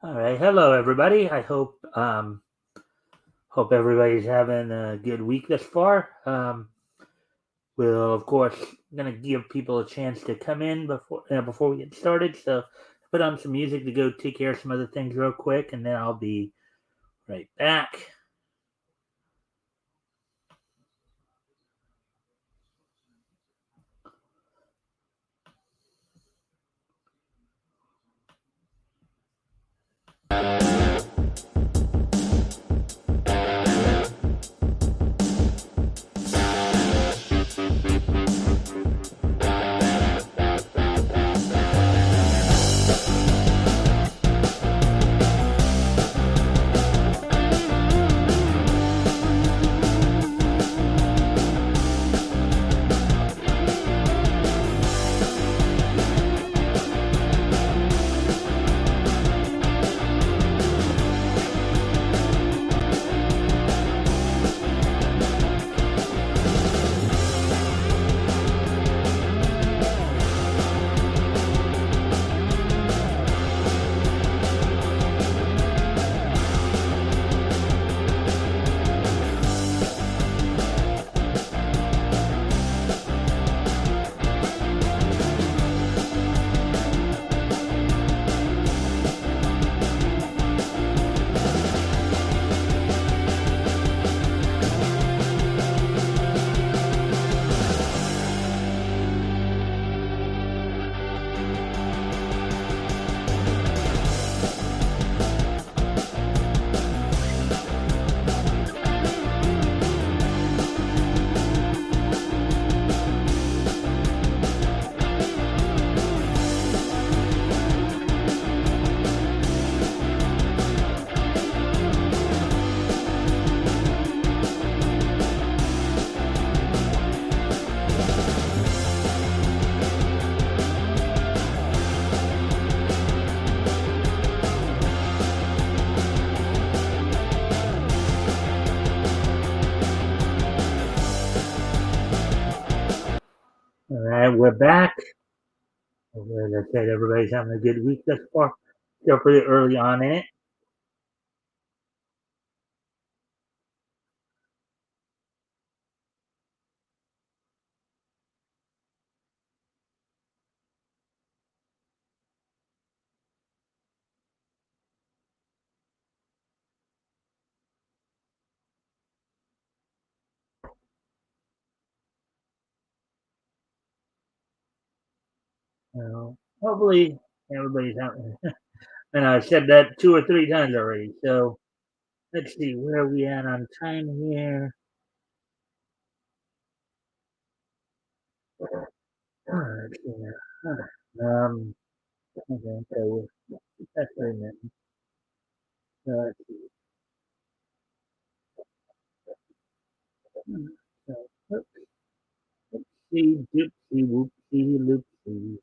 All right, hello everybody. I hope everybody's having a good week thus far. We'll of course gonna give people a chance to come in before we get started. So put on some music to go take care of some other things real quick, and then I'll be right back. All right, we're back. As I said, everybody's having a good week thus far. Still pretty early on in it. Hopefully everybody's having. And I said that 2 or 3 times already. So let's see where are we at on time here. Let's see now. Okay, so that's what I meant. Let's see. So, let's see, doopsie, whoopsie, loopsie.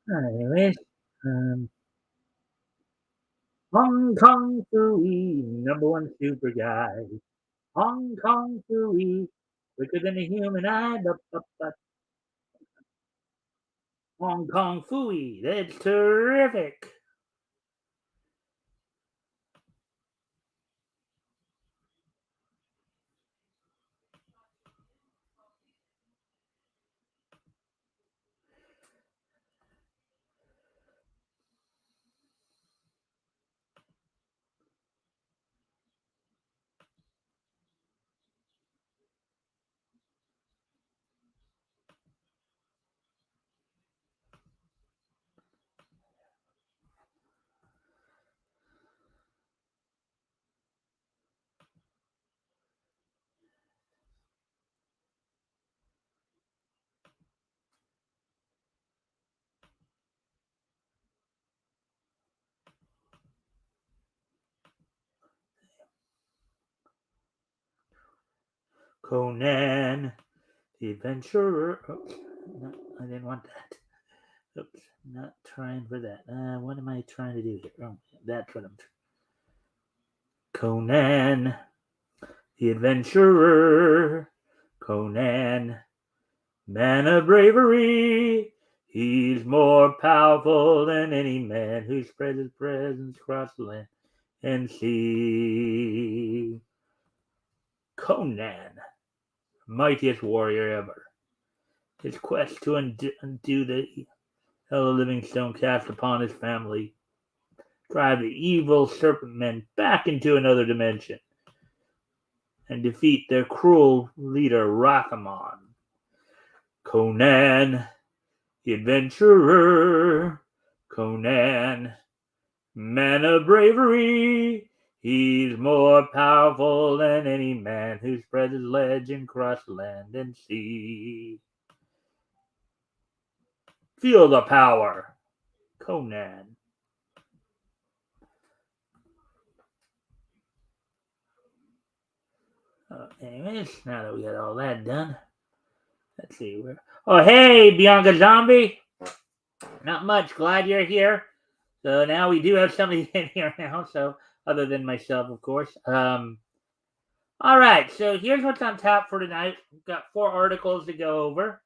Anyways, um, Hong Kong Phooey, #1 super guy. Hong Kong Phooey, quicker than a human eye. But Hong Kong Phooey, that's terrific. Conan the Adventurer. Oops, no, I didn't want that. Oops, not trying for that. What am I trying to do here? Oh, that's what I'm trying. Conan the Adventurer. Conan, man of bravery. He's more powerful than any man who spreads his presence across the land and sea. Conan, mightiest warrior ever. His quest to undo the hell of Livingstone cast upon his family, drive the evil serpent men back into another dimension, and defeat their cruel leader Rachamon. Conan, the adventurer. Conan, man of bravery. He's more powerful than any man who spread his legend across land and sea. Feel the power, Conan. Anyways, now that we got all that done, let's see where. Oh, hey, Bianca Zombie. Not much. Glad you're here. So now we do have somebody in here now. So other than myself, of course. All right. So here's what's on tap for tonight. We've got 4 articles to go over.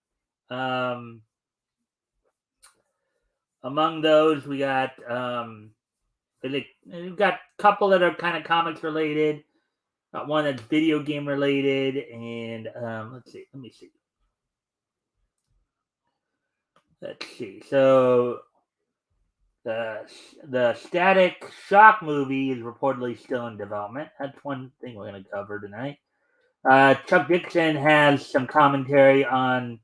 Among those, we got we've got a couple that are kind of comics related. Got one that's video game related, and let's see. Let me see. Let's see. So the Static Shock movie is reportedly still in development. That's one thing we're going to cover tonight. Chuck Dixon has some commentary on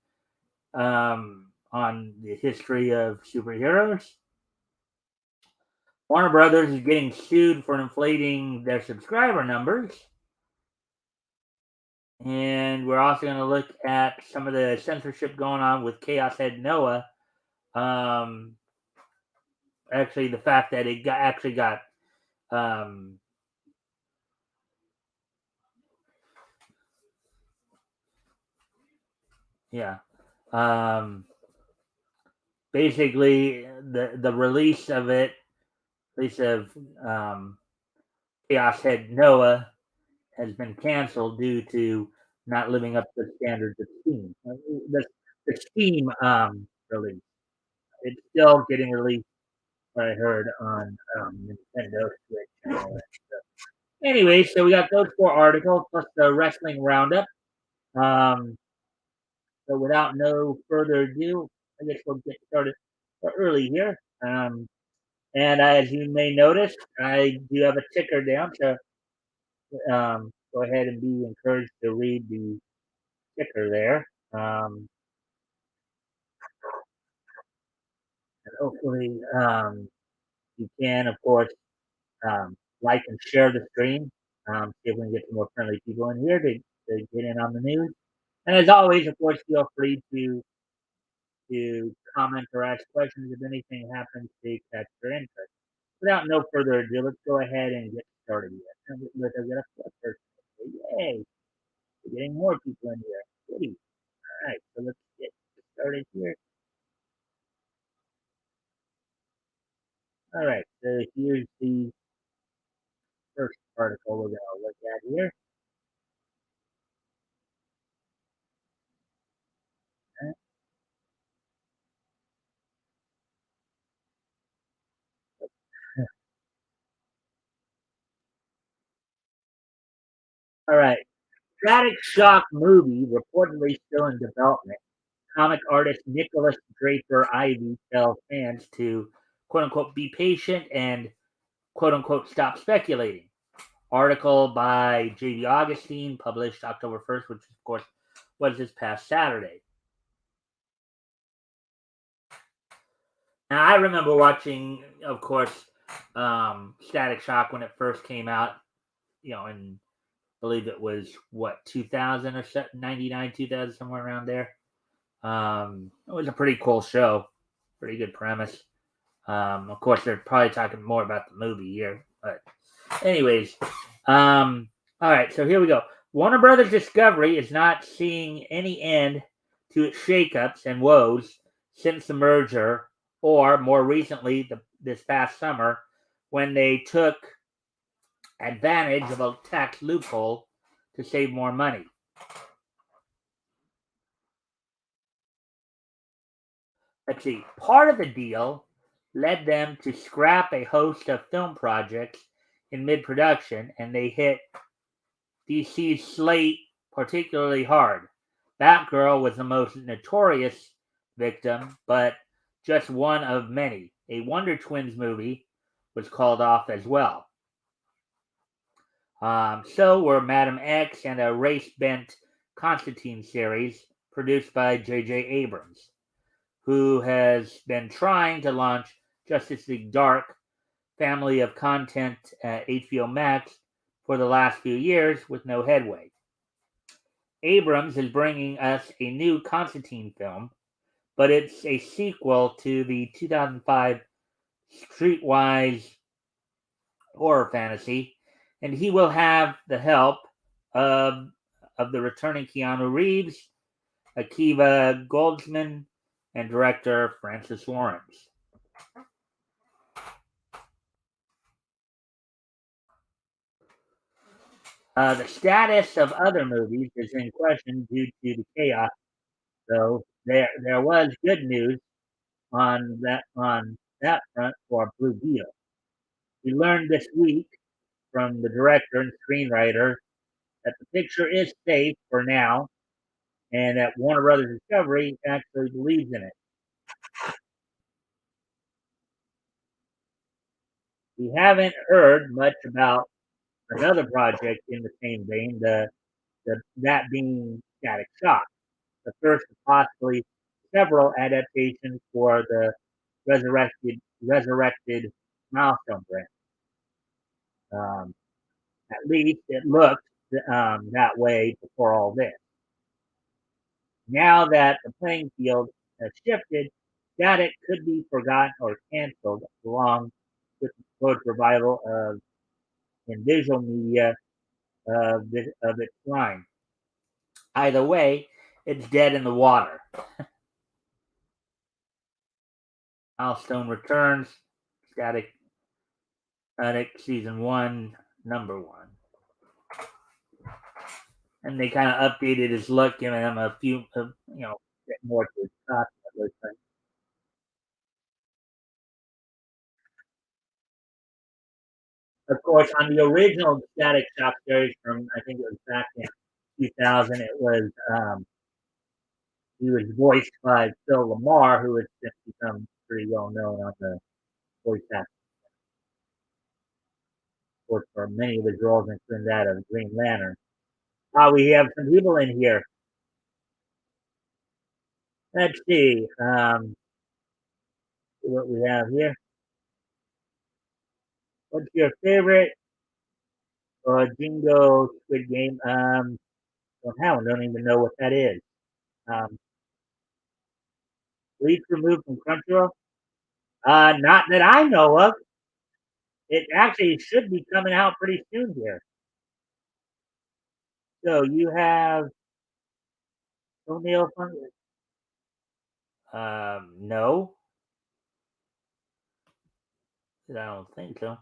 the history of superheroes. Warner Brothers is getting sued for inflating their subscriber numbers. And we're also going to look at some of the censorship going on with Chaos Head Noah. Actually, the fact that it got basically the release of Chaos Head Noah has been canceled due to not living up to the standards of Steam. The Steam release. It's still getting released, I heard, on Nintendo Switch and all that stuff. Anyway, so we got those 4 articles plus the wrestling roundup. So without no further ado, I guess we'll get started early here. And as you may notice, I do have a ticker down, so go ahead and be encouraged to read the ticker there. And hopefully, you can, of course, like and share the stream. See if we can get some more friendly people in here to get in on the news. And as always, of course, feel free to comment or ask questions if anything happens to catch your interest. Without no further ado, let's go ahead and get started here. And let's get a person. Yay! We're getting more people in here. Goody. All right, so let's get started here. All right, so here's the first article we're going to look at here. All right, Static Shock movie reportedly still in development. Comic artist Nicholas Draper Ivy tells fans to "quote unquote" be patient and "quote unquote" stop speculating. Article by J.D. Augustine, published October 1st, which of course was this past Saturday. Now, I remember watching, of course, Static Shock when it first came out, and I believe it was, 2000 or 99, 2000, somewhere around there. It was a pretty cool show, pretty good premise. Of course, they're probably talking more about the movie here, but anyways, all right, so here we go. Warner Brothers Discovery is not seeing any end to its shakeups and woes since the merger, or more recently, this past summer, when they took advantage of a tax loophole to save more money. Let's see, part of the deal led them to scrap a host of film projects in mid production, and they hit DC's slate particularly hard. Batgirl was the most notorious victim, but just one of many. A Wonder Twins movie was called off as well. So were Madam X and a race-bent Constantine series produced by J.J. Abrams, who has been trying to launch Justice League Dark family of content at HBO Max for the last few years with no headway. Abrams is bringing us a new Constantine film, but it's a sequel to the 2005 Streetwise horror fantasy, and he will have the help of, of the returning Keanu Reeves, Akiva Goldsman, and director Francis Lawrence. The status of other movies is in question due to the chaos, though there was good news on that front for Blue Beetle. We learned this week from the director and screenwriter that the picture is safe for now and that Warner Brothers Discovery actually believes in it. We haven't heard much about another project in the same vein, that being Static Shock, the first of possibly several adaptations for the resurrected Milestone brand. Um, at least it looked that way before all this. Now that the playing field has shifted, Static could be forgotten or canceled along with the proposed revival of in visual media of its line. Either way, it's dead in the water. Milestone returns. Static season 1, number 1. And they kind of updated his look, giving him a few, bit more to his costume. Of course, on the original Static Shock series from, I think it was back in 2000, he was voiced by Phil Lamar, who has since become pretty well known on the voice acting course for many of his roles, including that of Green Lantern. We have some people in here. Let's see what we have here. What's your favorite Jingo Squid Game? Don't even know what that is. Um, Least removed from Crunchyroll? Not that I know of. It actually should be coming out pretty soon here. So you have Toenail Fungus? No, I don't think so.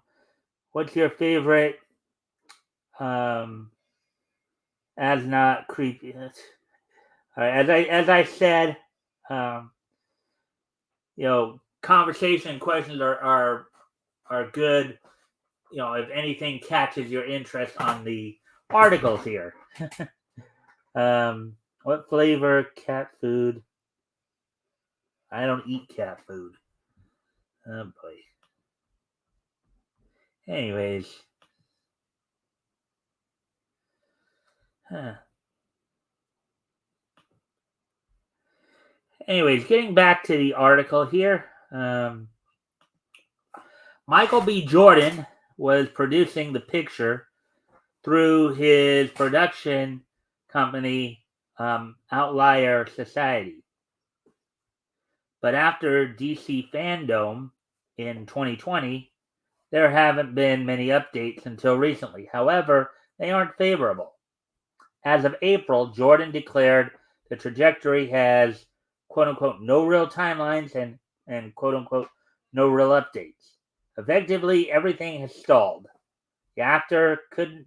What's your favorite? As not creepy. All right, as I said, um, conversation questions are good. If anything catches your interest on the articles here. What flavor cat food? I don't eat cat food. Oh boy. Anyways. Huh. Anyways, getting back to the article here. Michael B. Jordan was producing the picture through his production company, Outlier Society. But after DC Fandom in 2020, there haven't been many updates until recently. However, they aren't favorable. As of April, Jordan declared the trajectory has quote unquote no real timelines and quote unquote no real updates. Effectively, everything has stalled. The actor could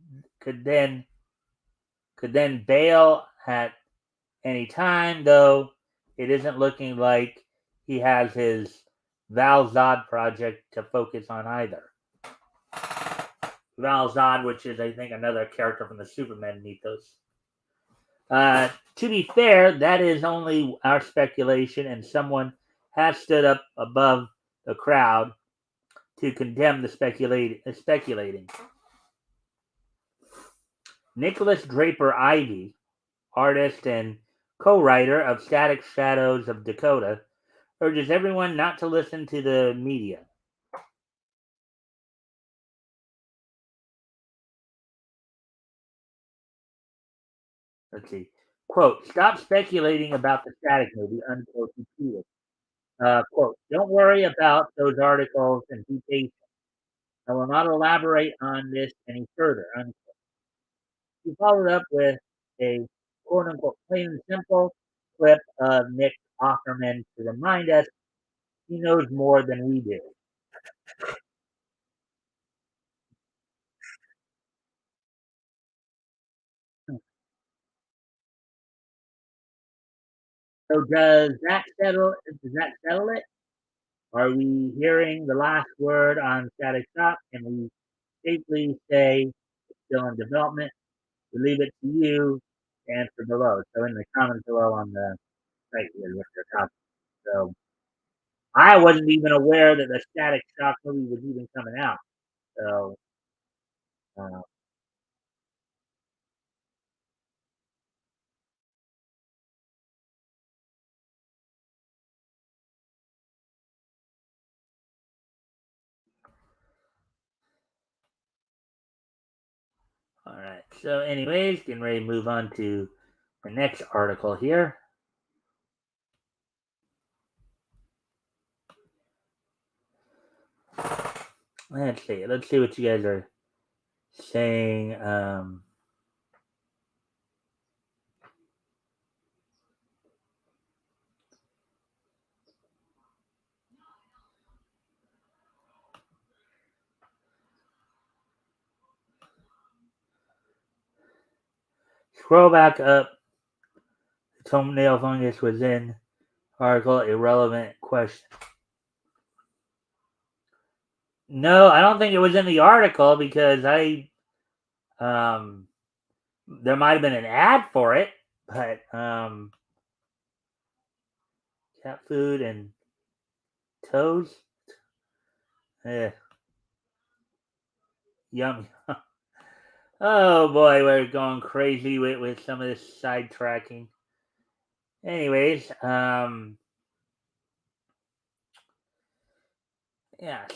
then bail at any time, though it isn't looking like he has his Val Zod project to focus on either. Val Zod, which is, I think, another character from the Superman mythos. To be fair, that is only our speculation, and someone has stood up above the crowd to condemn the speculating. Nicholas Draper Ivy, artist and co-writer of Static Shadows of Dakota, urges everyone not to listen to the media. Let's see. Quote, stop speculating about the Static movie, unquote, he tweeted. Quote, don't worry about those articles and be patient. I will not elaborate on this any further. Unquote. He followed up with a quote unquote plain and simple clip of Nick Offerman to remind us he knows more than we do. So does that settle it? Are we hearing the last word on Static Shock? Can we safely say it's still in development? We leave it to you to answer below. So in the comments below on the site here, with your topic. So I wasn't even aware that the Static Shock movie was even coming out. So uh, all right. So anyways, getting ready to move on to the next article here. Let's see. Let's see what you guys are saying. Scroll back up. Toenail fungus was in article. Irrelevant question. No, I don't think it was in the article because there might have been an ad for it, but cat food and toes. Eh, yum. Oh boy, we're going crazy with some of this sidetracking. Anyways, yeah.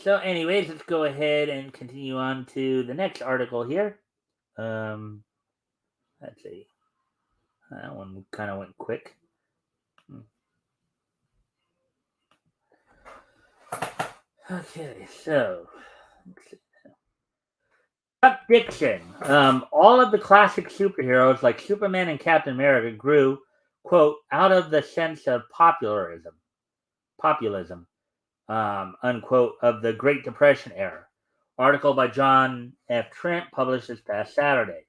So, anyways, let's go ahead and continue on to the next article here. Um, let's see. That one kind of went quick. Okay, so Chuck Dixon. All of the classic superheroes like Superman and Captain America grew, quote, out of the sense of populism, unquote, of the Great Depression era. Article by John F. Trent, published this past Saturday.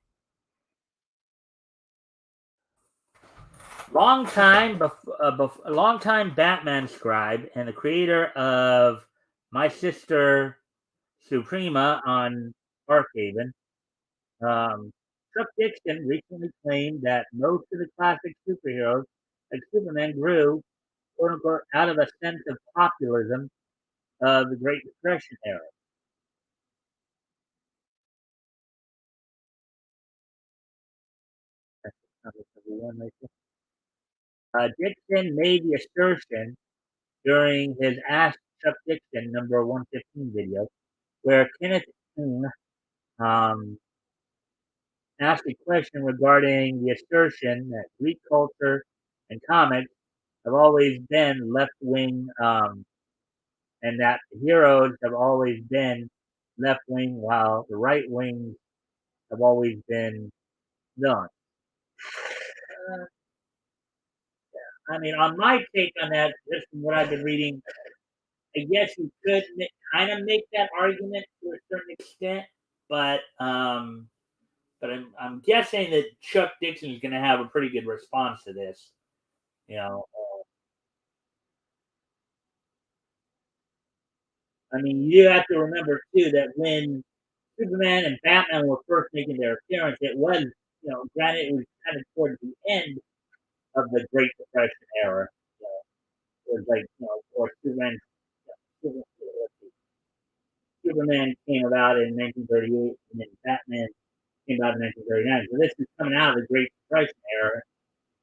Long time Batman scribe and the creator of My Sister Suprema on Arkhaven, Chuck Dixon recently claimed that most of the classic superheroes, like Superman, grew quote unquote out of a sense of populism of the Great Depression era. Dixon made the assertion during his Ask Chuck Dixon number 115 video, where Kenneth um, asked a question regarding the assertion that Greek culture and comics have always been left wing, and that the heroes have always been left wing, while the right wings have always been villains. Uh, I mean, on my take on that, just from what I've been reading, I guess you could kind of make that argument to a certain extent, but I'm guessing that Chuck Dixon is going to have a pretty good response to this. You know, I mean, you have to remember too that when Superman and Batman were first making their appearance, it was, granted it was kind of towards the end of the Great Depression era. You know, it was like, of course, Superman, Superman came about in 1938, and then Batman came out in 1939. So this is coming out of the Great Depression era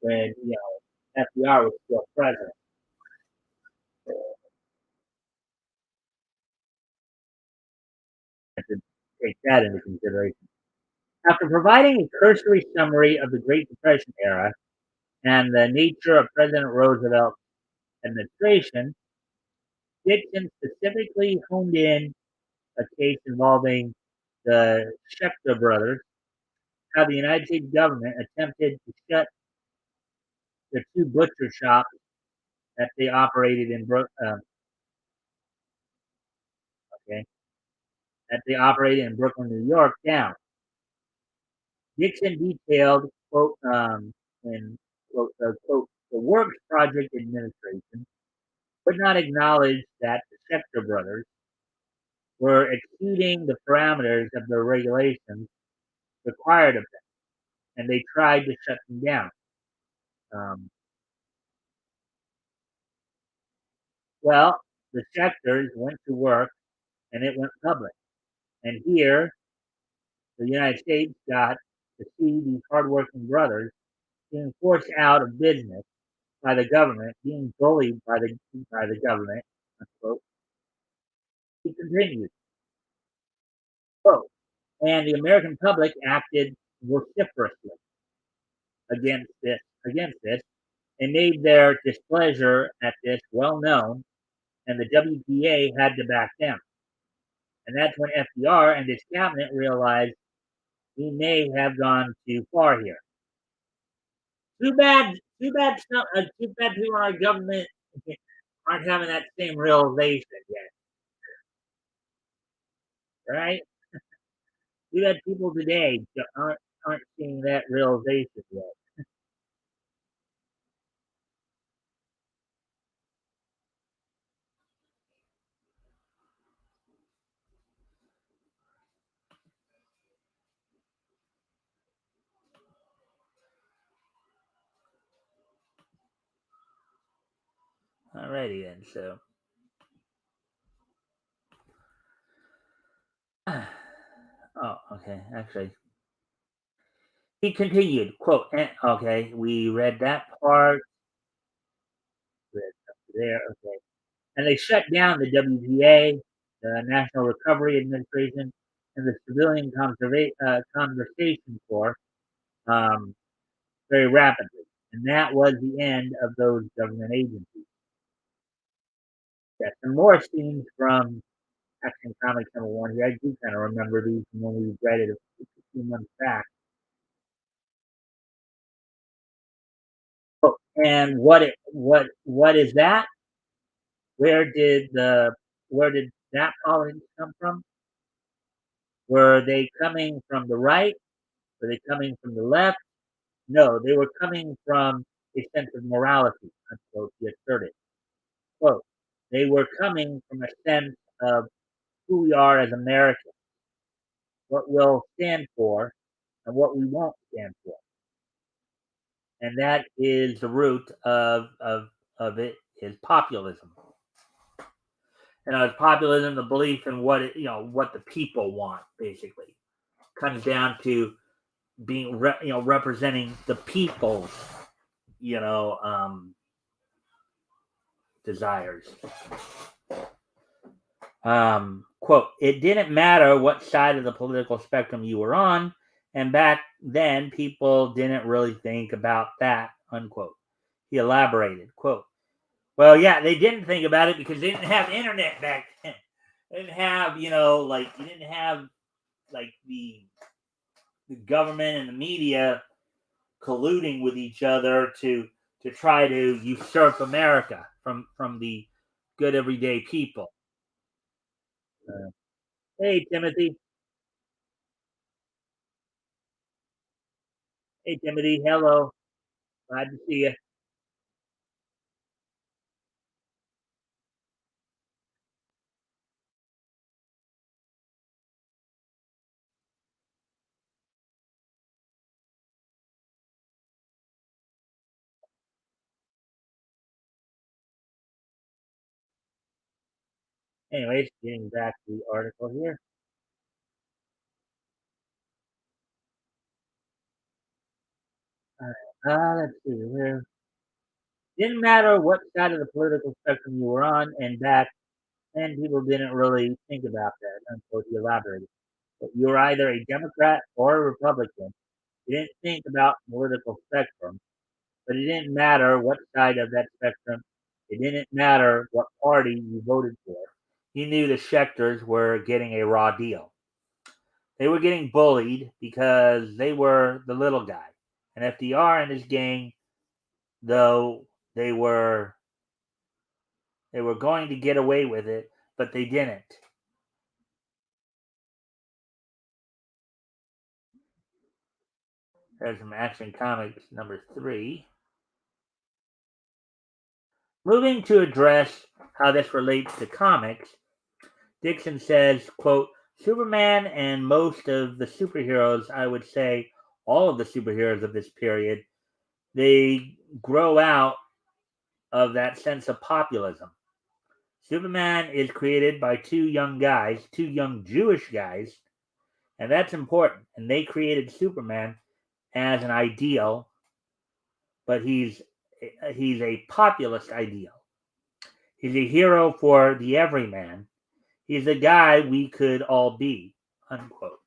when, FDR was still president. To take that into consideration. After providing a cursory summary of the Great Depression era and the nature of President Roosevelt's administration, Dixon specifically honed in a case involving the Schechter brothers, how the United States government attempted to shut the two butcher shops that they operated in okay, that they operated in Brooklyn, New York, down. Dixon detailed, quote, in quote, the Works Project Administration would not acknowledge that the Schechter brothers were exceeding the parameters of the regulations required of them, and they tried to shut them down. Um, well, the Schechters went to work, and it went public. And here, the United States got to see these hardworking brothers being forced out of business by the government, being bullied by the government. Unquote. He continued, quote, and the American public acted vociferously against this, and made their displeasure at this well known, and the WPA had to back down. And that's when FDR and his cabinet realized we may have gone too far here. Too bad people in our government aren't having that same realization yet, right? Too bad people today aren't seeing that realization yet. Alrighty then, so. Oh, okay. Actually, he continued, quote, okay, we read that part. Read up to there, okay. And they shut down the WPA, the National Recovery Administration, and the Civilian Conversation Corps um, very rapidly. And that was the end of those government agencies. Yeah, some more scenes from Action Comics #1 here. I do kind of remember these from when we read it a few months back. Oh, and what is that? Where did the where did that politics come from? Were they coming from the right? Were they coming from the left? No, they were coming from a sense of morality, unquote, he asserted. Quote, they were coming from a sense of who we are as Americans, what we'll stand for, and what we won't stand for. And that is the root of it is populism. And it's populism, the belief in what the people want, basically. Comes down to being representing the people's you know desires. Quote, it didn't matter what side of the political spectrum you were on, and back then people didn't really think about that, unquote. He elaborated, quote, well, yeah, they didn't think about it because they didn't have internet back then. They didn't have, you didn't have like the government and the media colluding with each other to try to usurp America from the good everyday people. Uh, hey, Timothy. Hey, Timothy. Hello. Glad to see you. Anyways, getting back to the article here. Let's see. Here. Didn't matter what side of the political spectrum you were on, and back then people didn't really think about that until he elaborated. But you were either a Democrat or a Republican. You didn't think about political spectrum, but it didn't matter what side of that spectrum. It didn't matter what party you voted for. He knew the Schecters were getting a raw deal. They were getting bullied because they were the little guy. And FDR and his gang, though they were going to get away with it, but they didn't. There's some Action Comics number 3. Moving to address how this relates to comics, Dixon says, quote, Superman and most of the superheroes, I would say all of the superheroes of this period, they grow out of that sense of populism. Superman is created by two young guys, two young Jewish guys, and that's important. And they created Superman as an ideal, but he's a populist ideal. He's a hero for the everyman. He's a guy we could all be, unquote.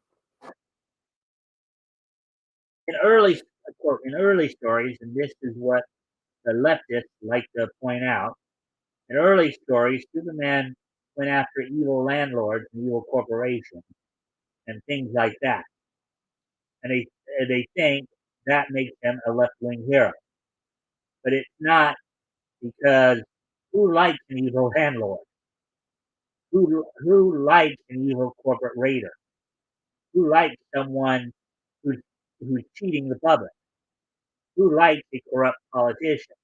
In early in early stories, and this is what the leftists like to point out, in early stories, Superman went after evil landlords and evil corporations and things like that. And they think that makes him a left wing hero. But it's not, because who likes an evil landlord? Who likes an evil corporate raider? Who likes someone who's who's cheating the public? Who likes a corrupt politician?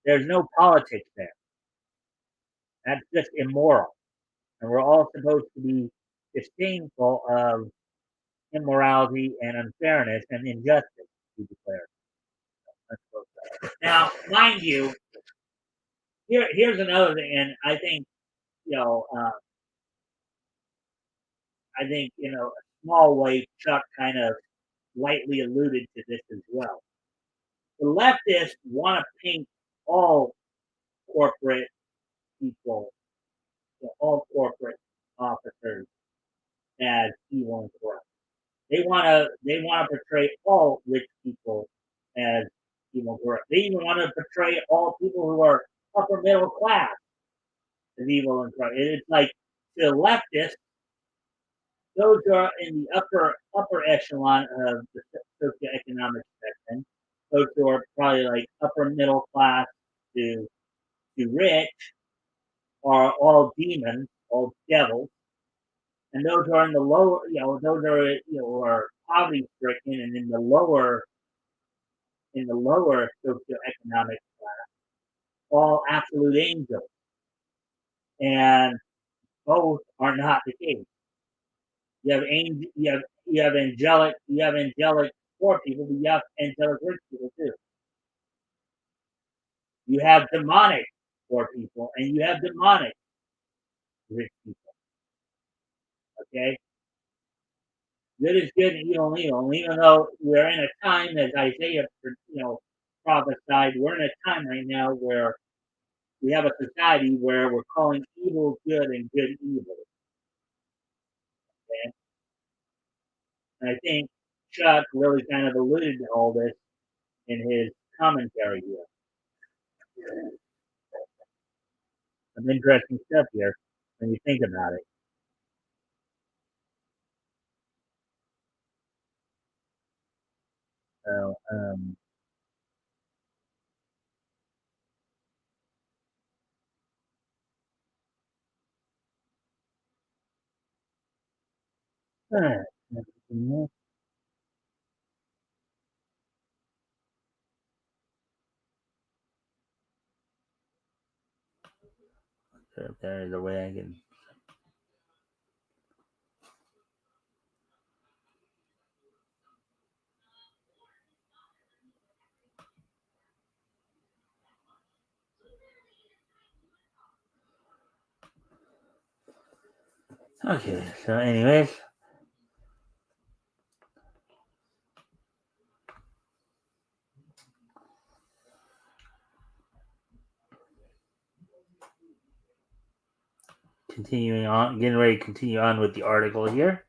There's no politics there. That's just immoral. And we're all supposed to be disdainful of immorality and unfairness and injustice, he declared. Now, mind you, here's another thing, and I think, you know, uh, a small way Chuck kind of lightly alluded to this as well. The leftists want to paint all corporate people, all corporate officers as evil and corrupt. They want to portray all rich people as evil and corrupt. They even want to portray all people who are upper middle class as evil and corrupt. It's like, to leftists, those who are in the upper echelon of the socioeconomic spectrum, those who are probably like upper middle class to rich, are all demons, all devils, and those who are in the lower, those are are poverty stricken and in the lower socioeconomic class, all absolute angels, and both are not the case. You have angel, you have angelic poor people, but you have angelic rich people too. You have demonic poor people, and you have demonic rich people. Okay, good is good and evil is evil. And even though we're in a time, as Isaiah, prophesied, we're in a time right now where we have a society where we're calling evil good and good evil. Okay? And I think Chuck really kind of alluded to all this in his commentary here. Some interesting stuff here when you think about it. So, uh, there's a way I can. Okay, so anyways, continuing on, getting ready to continue on with the article here.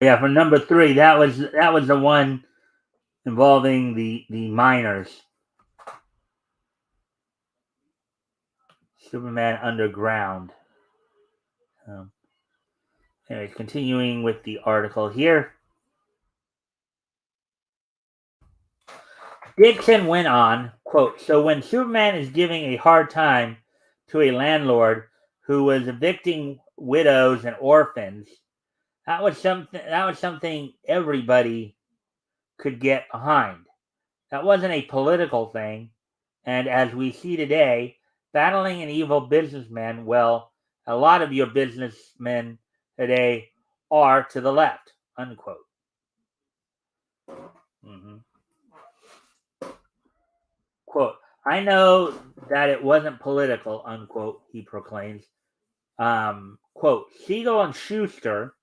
Yeah, for number three, that was the one involving the miners. Superman Underground. Um, Anyways, continuing with the article here. Dixon went on, quote, so when Superman is giving a hard time to a landlord who was evicting widows and orphans, that was something everybody could get behind. That wasn't a political thing. And as we see today, battling an evil businessman, well, a lot of your businessmen today are to the left, unquote. Mhm. Quote, I know that it wasn't political, unquote, he proclaims. Quote, Siegel and Schuster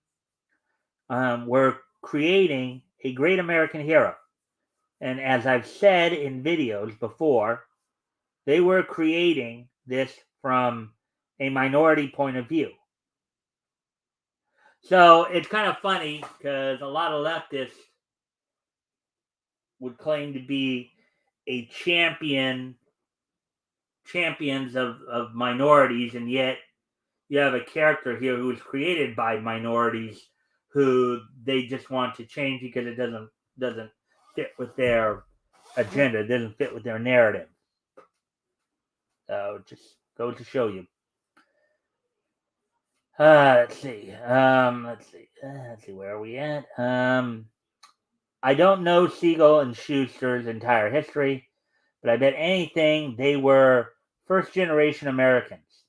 were creating a great American hero. And as I've said in videos before, they were creating this from a minority point of view. So it's kind of funny because a lot of leftists would claim to be a champions of minorities, and yet you have a character here who was created by minorities who they just want to change because it doesn't fit with their agenda, it doesn't fit with their narrative. So just goes to show you. Let's see. Let's see. Where are we at? I don't know Siegel and Schuster's entire history, but I bet anything they were first generation Americans.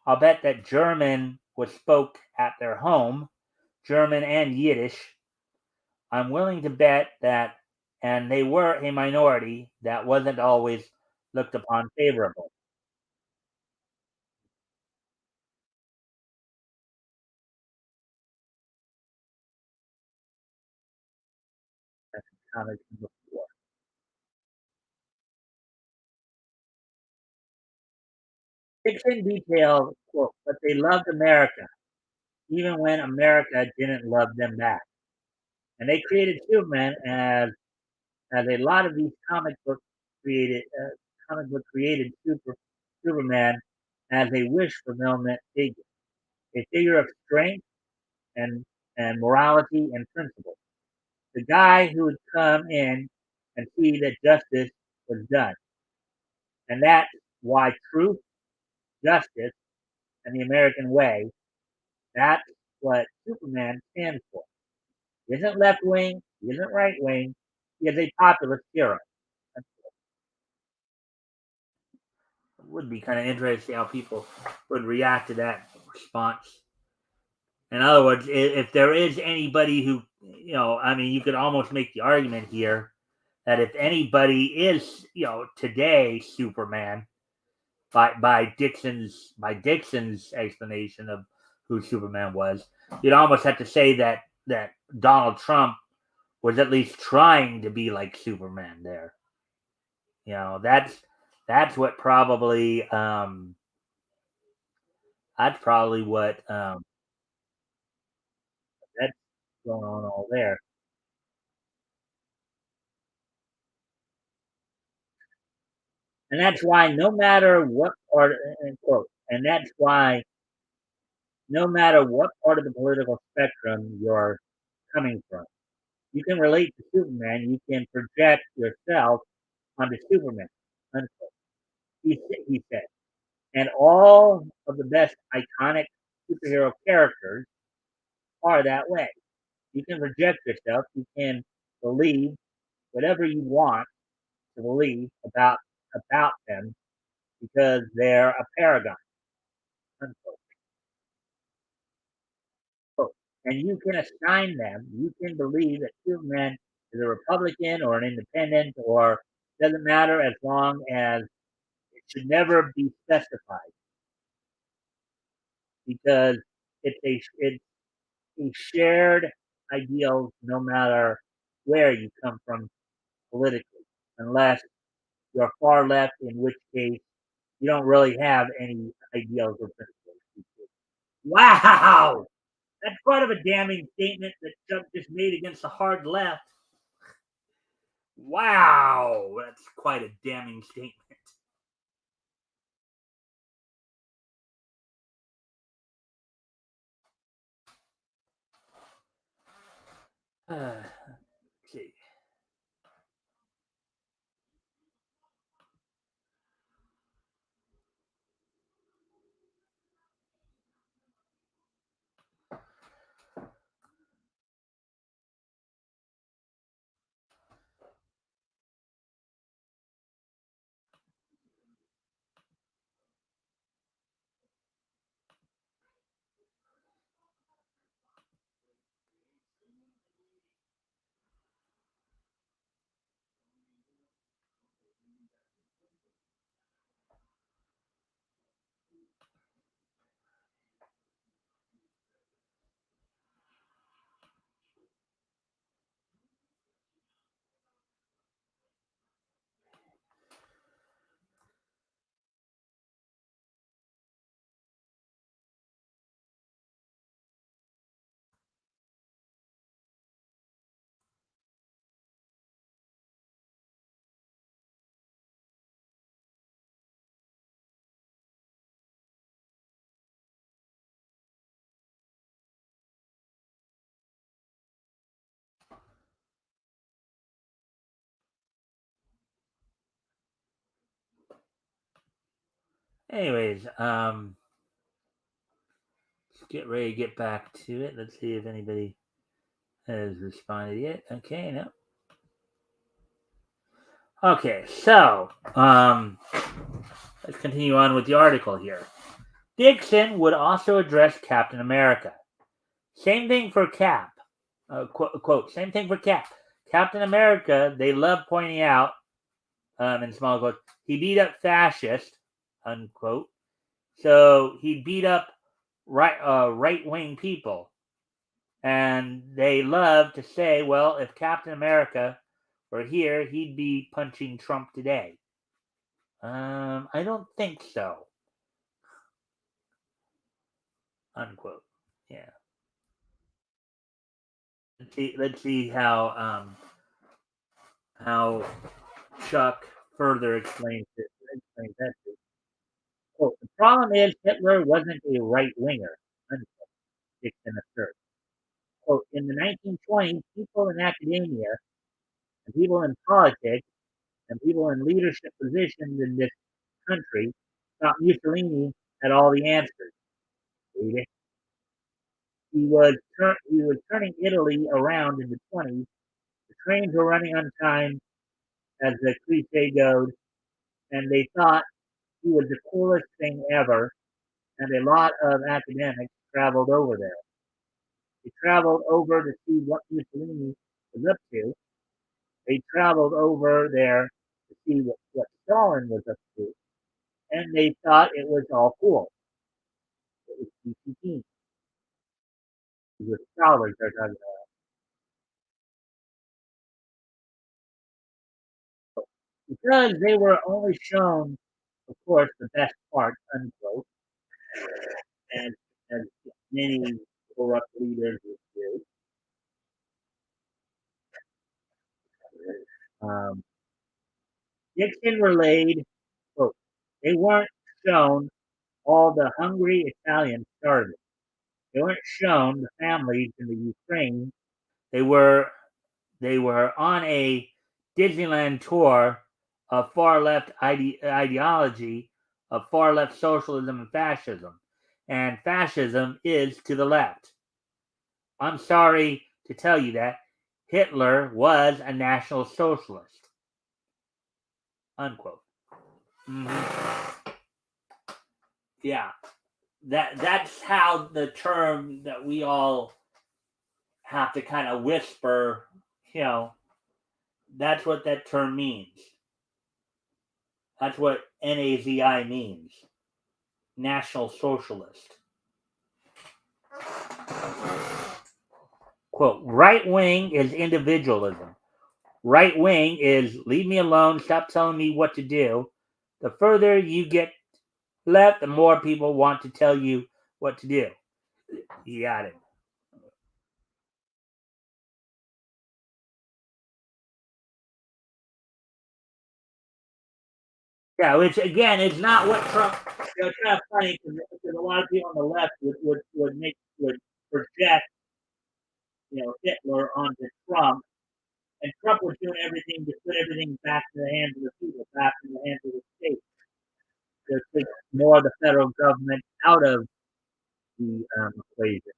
I'll bet that German was spoke at their home, German and Yiddish. I'm willing to bet that, and they were a minority that wasn't always looked upon favorably. Comics before. Fiction details, quote, but they loved America, even when America didn't love them back. And they created Superman as a lot of these comic book created Superman as a wish fulfillment figure, a figure of strength and morality and principle. The guy who would come in and see that justice was done, and that's why truth, justice, and the American way. That's what Superman stands for. He isn't left wing. He isn't right wing. He is a populist hero. It would be kind of interesting to see how people would react to that response. In other words, if there is anybody who, I mean, you could almost make the argument here that if anybody is, today Superman by Dixon's explanation of who Superman was, you'd almost have to say that Donald Trump was at least trying to be like Superman there. That's what probably that's probably what that's going on all there. And that's why no matter what part, end quote, and that's why no matter what part of the political spectrum you're coming from, you can relate to Superman. You can project yourself onto Superman. Unquote. He said. And all of the best iconic superhero characters are that way. You can project yourself. You can believe whatever you want to believe about them because they're a paragon. Unquote. And you can assign them. You can believe that Superman is a Republican or an independent or doesn't matter as long as it should never be specified because it's a shared ideals no matter where you come from politically, unless you're far left, in which case you don't really have any ideals or principles. Wow! That's quite of a damning statement that Chuck just made against the hard left. Wow! That's quite a damning statement. Let's see. Anyways, let's get ready to get back to it. Let's see if anybody has responded yet. Okay, no. Okay, so let's continue on with the article here. Dixon would also address Captain America. Same thing for Cap. Quote, same thing for Cap. Captain America, they love pointing out, in small quotes, he beat up fascists, unquote. So he beat up right wing people. And they love to say, well, if Captain America were here, he'd be punching Trump today. I don't think so. Unquote. Yeah. Let's see how Chuck further explains that. Quote, the problem is Hitler wasn't a right winger, unquote, Dixon asserts. Quote, in the 1920s, people in academia and people in politics and people in leadership positions in this country thought Mussolini had all the answers. He was turning Italy around in the 20s. The trains were running on time, as the cliche goes, and they thought he was the coolest thing ever. And a lot of academics traveled over there. They traveled over to see what Mussolini was up to. They traveled over there to see what Stalin was up to. And they thought it was all cool. It was PCT. It was scholars they're talking about. Because they were only shown, of course, the best parts, unquote, as, as many corrupt leaders would do. Um, Nixon relayed They weren't shown all the hungry Italians starving. They weren't shown the families in the Ukraine. They were they were on a Disneyland tour of far left ideology, of far left socialism and fascism. And fascism is to the left. I'm sorry to tell you that Hitler was a National Socialist. Unquote. Mm-hmm. Yeah, that's how the term that we all have to kind of whisper, you know, that's what that term means. That's what NAZI means. National Socialist. Quote, right wing is individualism. Right wing is leave me alone, stop telling me what to do. The further you get left, the more people want to tell you what to do. You got it. Yeah, which again is not what Trump. You know, it's kind of funny because a lot of people on the left would project, you know, Hitler onto Trump, and Trump was doing everything to put everything back in the hands of the people, back in the hands of the state, to take more of the federal government out of the equation.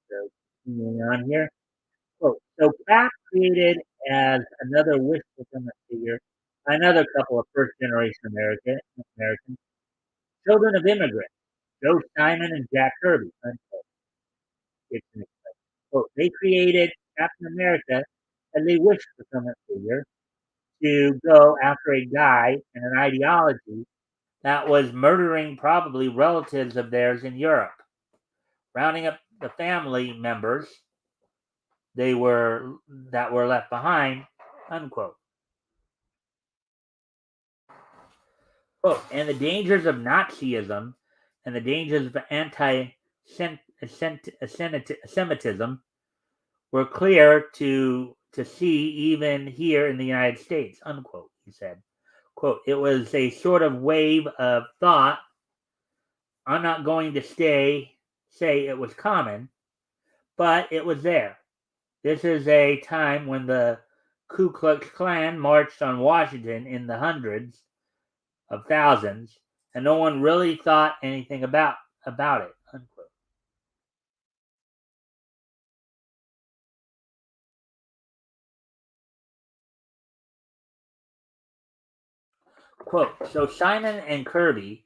So, continuing on here. So Kraft created as another wish fulfillment figure, another couple of first generation Americans, children of immigrants, Joe Simon and Jack Kirby. Unquote. They created Captain America as a wish fulfillment figure to go after a guy and an ideology that was murdering probably relatives of theirs in Europe, rounding up the family members they were that were left behind. Unquote. Quote, and the dangers of Nazism and the dangers of anti-Semitism were clear to see even here in the United States. Unquote. He said. Quote, it was a sort of wave of thought. I'm not going to say it was common, but it was there. This is a time when the Ku Klux Klan marched on Washington in the hundreds of thousands, and no one really thought anything about it. Unquote. Quote, so Simon and Kirby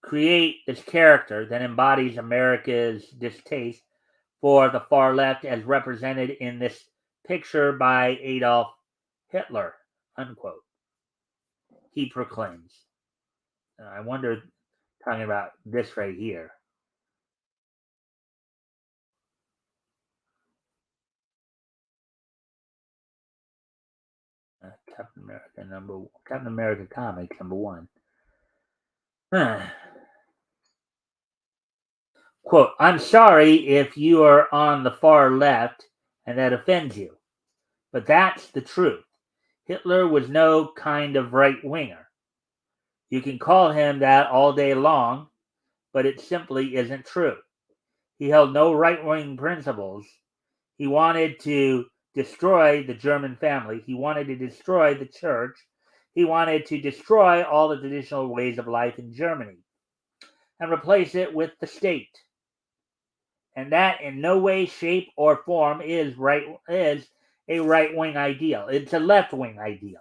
create this character that embodies America's distaste for the far left as represented in this picture by Adolf Hitler, unquote. He proclaims. I wonder, talking about this right here. Captain America comics #1. Quote, I'm sorry if you are on the far left and that offends you, but that's the truth. Hitler was no kind of right winger. You can call him that all day long, but it simply isn't true. He held no right wing principles. He wanted to destroy the German family. He wanted to destroy the church. He wanted to destroy all the traditional ways of life in Germany and replace it with the state. And that in no way, shape, or form is a right wing ideal. It's a left wing ideal.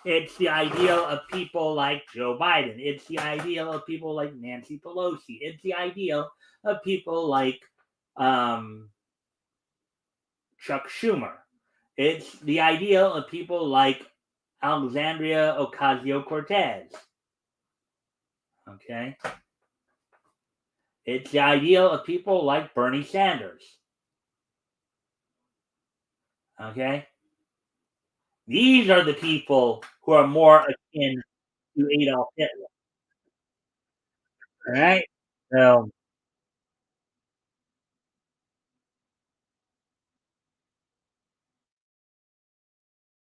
It's the ideal of people like Joe Biden. It's the ideal of people like Nancy Pelosi. It's the ideal of people like Chuck Schumer. It's the ideal of people like Alexandria Ocasio-Cortez. Okay? It's the ideal of people like Bernie Sanders. Okay, these are the people who are more akin to Adolf Hitler. All right, so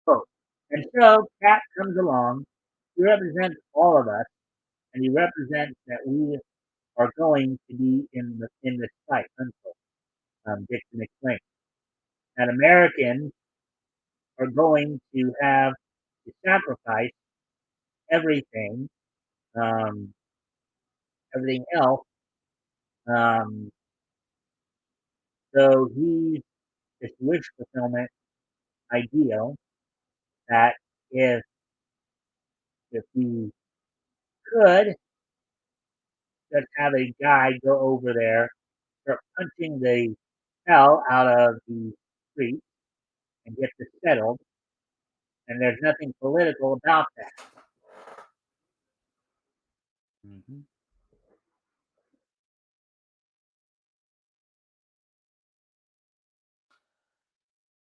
oh, and so Pat comes along. He represents all of us, and he represents that we are going to be in this fight. Unquote. Dixon explained that Americans are going to have to sacrifice everything, um, everything else. Um, so he's this wish fulfillment ideal that if if we could just have a guy go over there, start punching the hell out of the street and get this settled, and there's nothing political about that. Mhm.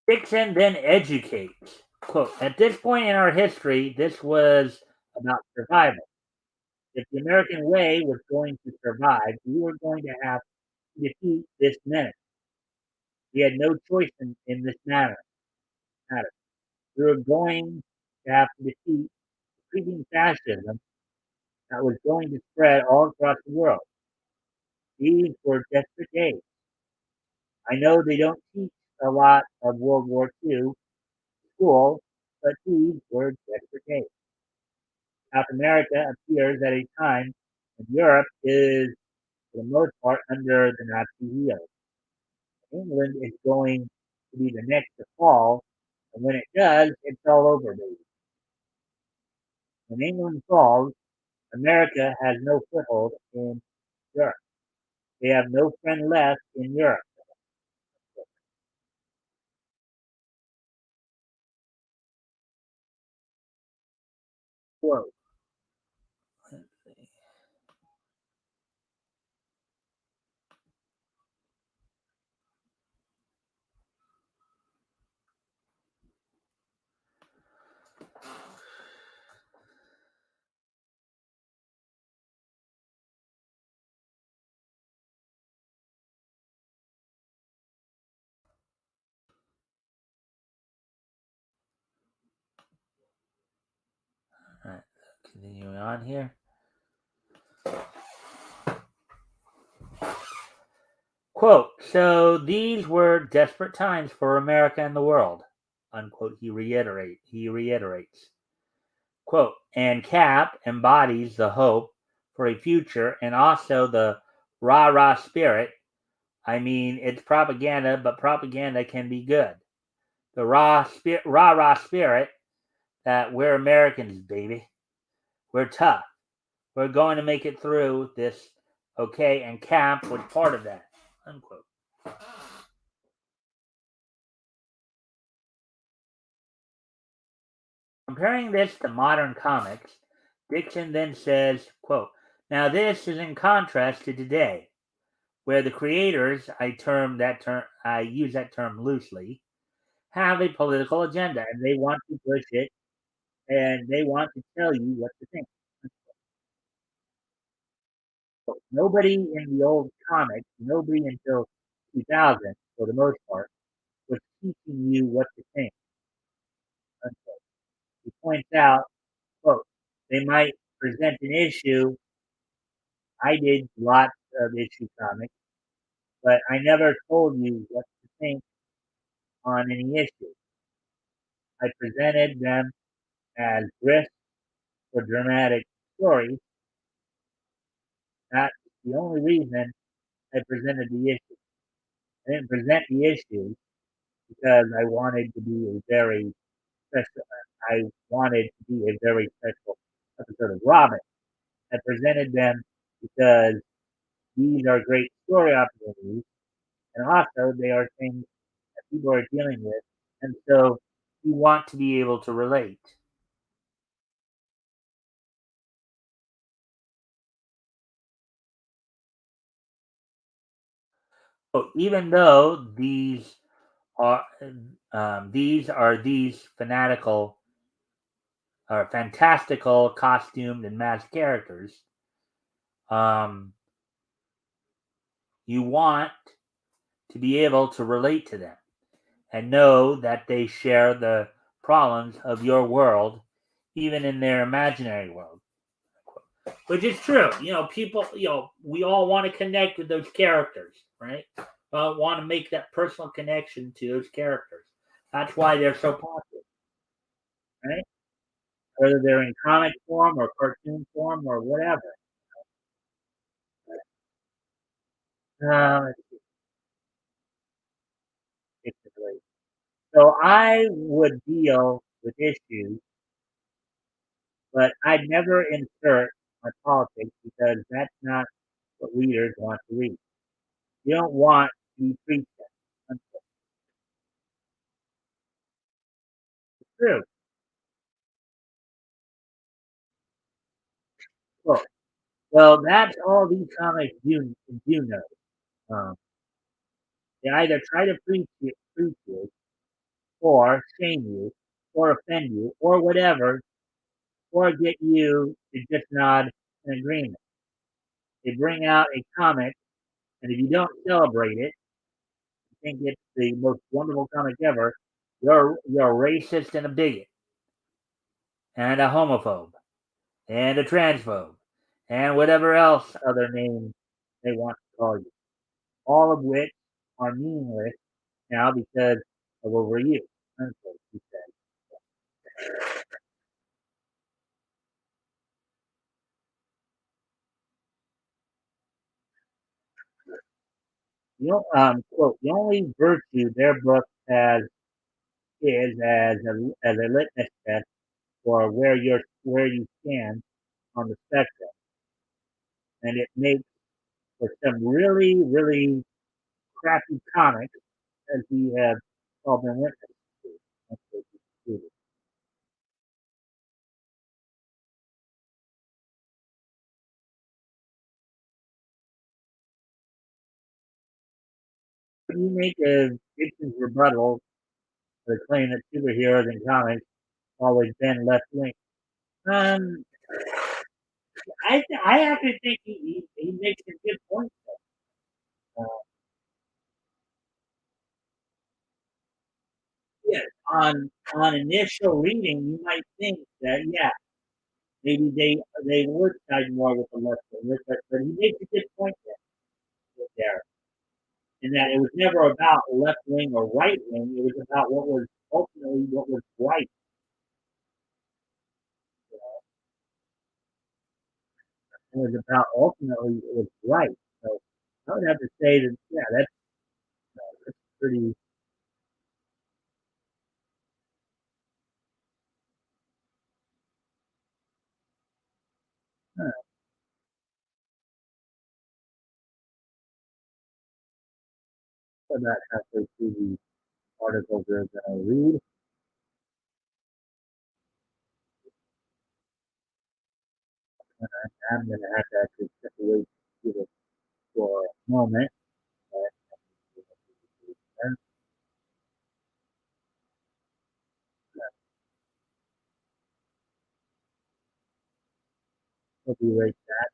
Dixon then educates. Quote, at this point in our history, this was about survival. If the American way was going to survive, we were going to have to defeat this menace. We had no choice in this matter. We were going to have to defeat creeping fascism that was going to spread all across the world. These were desperate days. I know they don't teach a lot of World War II school, but these were desperate days. South America appears at a time when Europe is, for the most part, under the Nazi heel. England is going to be the next to fall, and when it does, it's all over, baby. When England falls, America has no foothold in Europe. They have no friend left in Europe. Quote. All right, continuing on here. Quote, so these were desperate times for America and the world, unquote, he reiterates. Quote, and Cap embodies the hope for a future and also the rah-rah spirit. I mean, it's propaganda, but propaganda can be good. The rah-rah spirit that we're Americans, baby. We're tough. We're going to make it through this, okay? And Cap was part of that, unquote. Comparing this to modern comics, Dixon then says, quote, now this is in contrast to today, where the creators, I use that term loosely, have a political agenda and they want to push it and they want to tell you what to think. So nobody in the old comics, nobody until 2000, for the most part, was teaching you what to think. Unquote. He points out, quote, they might present an issue. I did lots of issue comics, but I never told you what to think on any issue. I presented them as brisk or dramatic stories. That's the only reason I presented the issue. I didn't present the issue because I wanted to be a very special. I wanted to be a very special episode of Robin. I presented them because these are great story opportunities, and also they are things that people are dealing with, and so you want to be able to relate. So even though these are these fantastical costumed and masked characters. You want to be able to relate to them and know that they share the problems of your world, even in their imaginary world. Which is true. People, we all want to connect with those characters, right? Want to make that personal connection to those characters. That's why they're so popular, right? Whether they're in comic form or cartoon form or whatever. Uh, Basically. So I would deal with issues, but I'd never insert my politics because that's not what readers want to read. You don't want to be preached at. It's true. Well, well, that's all these comics do know. Um, they either try to preach you, or shame you, or offend you, or whatever, or get you to just nod in agreement. They bring out a comic, and if you don't celebrate it, you think it's the most wonderful comic ever, you're a racist and a bigot, and a homophobe, and a transphobe, and whatever else other name they want to call you. All of which are meaningless now because of overuse. Unquote, he said. Quote, the only virtue their book has is as a litmus test for where you stand on the spectrum, and it makes for some really really crappy comics as we have all been witness to. Unquote, he concluded. What do you make of Gibson's rebuttal to the claim that superheroes in comics always been left wing? Um, I actually think he makes a good point. Uh, yes, on initial reading, you might think that yeah, maybe they would side more with the left wing, but he makes a good point there, in that it was never about left wing or right wing. It was about what was ultimately what was right. It was about ultimately it was right. So I would have to say that yeah, that's pretty. Huh, about halfway through the article we're going to read. I'm going to have to actually step away for a moment. But we'll be right back.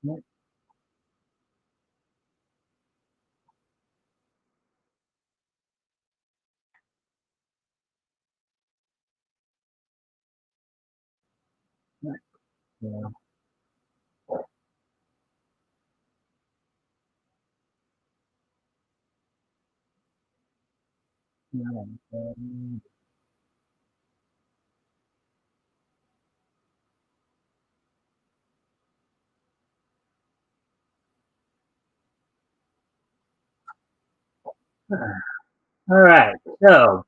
Yeah, yeah, yeah. All right. So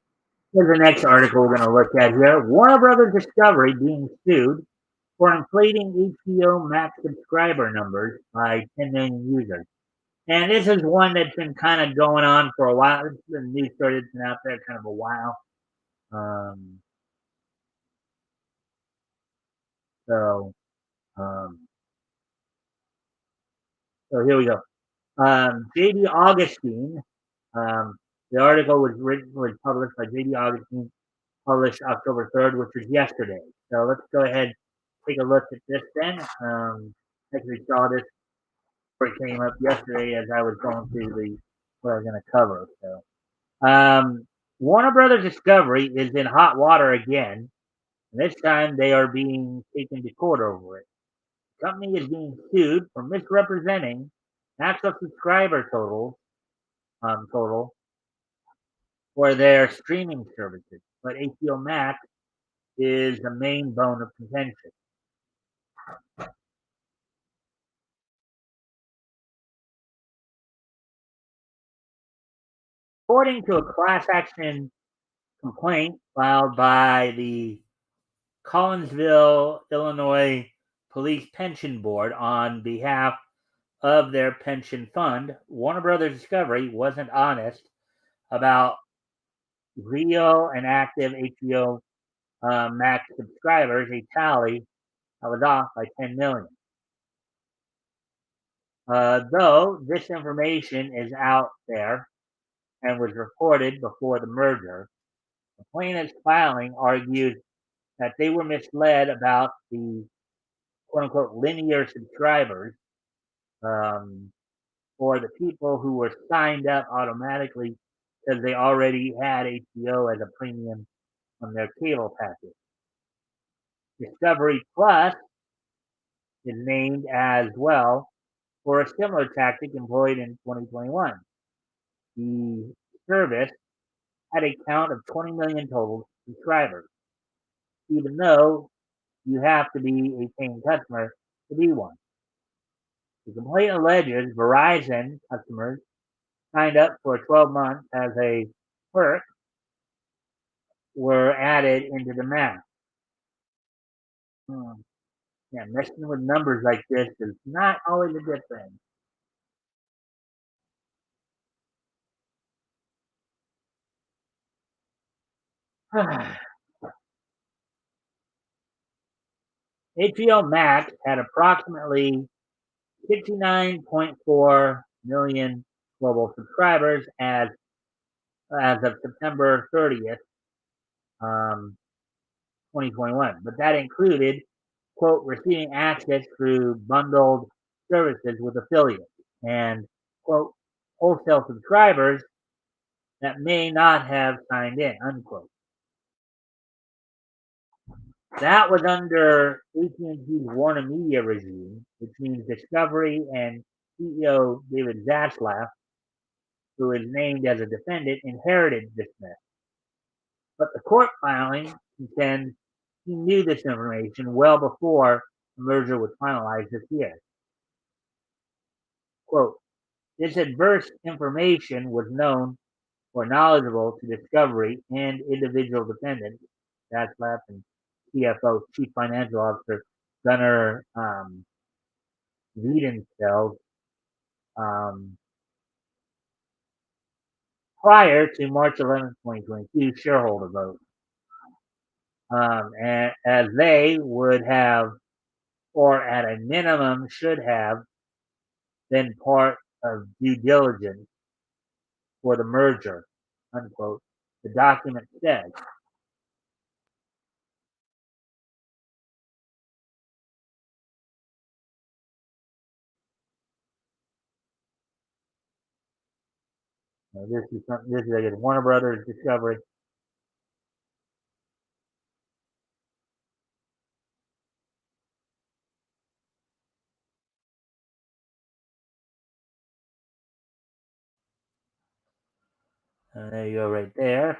here's the next article we're going to look at here. Warner Brothers Discovery being sued for inflating HBO Max subscriber numbers by 10 million users. And this is one that's been kind of going on for a while. The news story that's been out there kind of a while. Um, so, um, so here we go. J.D. Augustine. Um, the article was published by J.D. Augustine, published October 3rd, which was yesterday. So let's go ahead take a look at this then. Actually saw this before it came up yesterday as I was going through the what I was going to cover. So, Warner Brothers Discovery is in hot water again. And this time they are being taken to court over it. The company is being sued for misrepresenting actual subscriber total for their streaming services, but HBO Max is the main bone of contention. According to a class action complaint filed by the Collinsville, Illinois Police Pension Board on behalf of their pension fund, Warner Brothers Discovery wasn't honest about real and active HBO Max subscribers, a tally that was off by 10 million. Though this information is out there and was reported before the merger, the plaintiff's filing argues that they were misled about the quote unquote linear subscribers, um, or the people who were signed up automatically because they already had HBO as a premium on their cable package. Discovery Plus is named as well for a similar tactic employed in 2021. The service had a count of 20 million total subscribers, even though you have to be a paying customer to be one. The complaint alleges Verizon customers signed up for 12 months as a perk were added into the math. Hmm. Yeah, messing with numbers like this is not always a good thing. HBO Max had approximately 59.4 million global subscribers as of September 30th, 2021. But that included, quote, receiving access through bundled services with affiliates and, quote, wholesale subscribers that may not have signed in, unquote. That was under AT&T's Warner Media regime, which means Discovery and CEO David Zaslav, who is named as a defendant, inherited this mess. But the court filing contends he knew this information well before the merger was finalized this year. Quote, this adverse information was known or knowledgeable to Discovery and individual defendants, Zaslav and CFO, Chief Financial Officer Gunnar Wiedenfeld, um, prior to March 11th, 2022 shareholder vote. And as they would have, or at a minimum should have, been part of due diligence for the merger, unquote, the document says. This is like Warner Brothers Discovery. There you go, right there.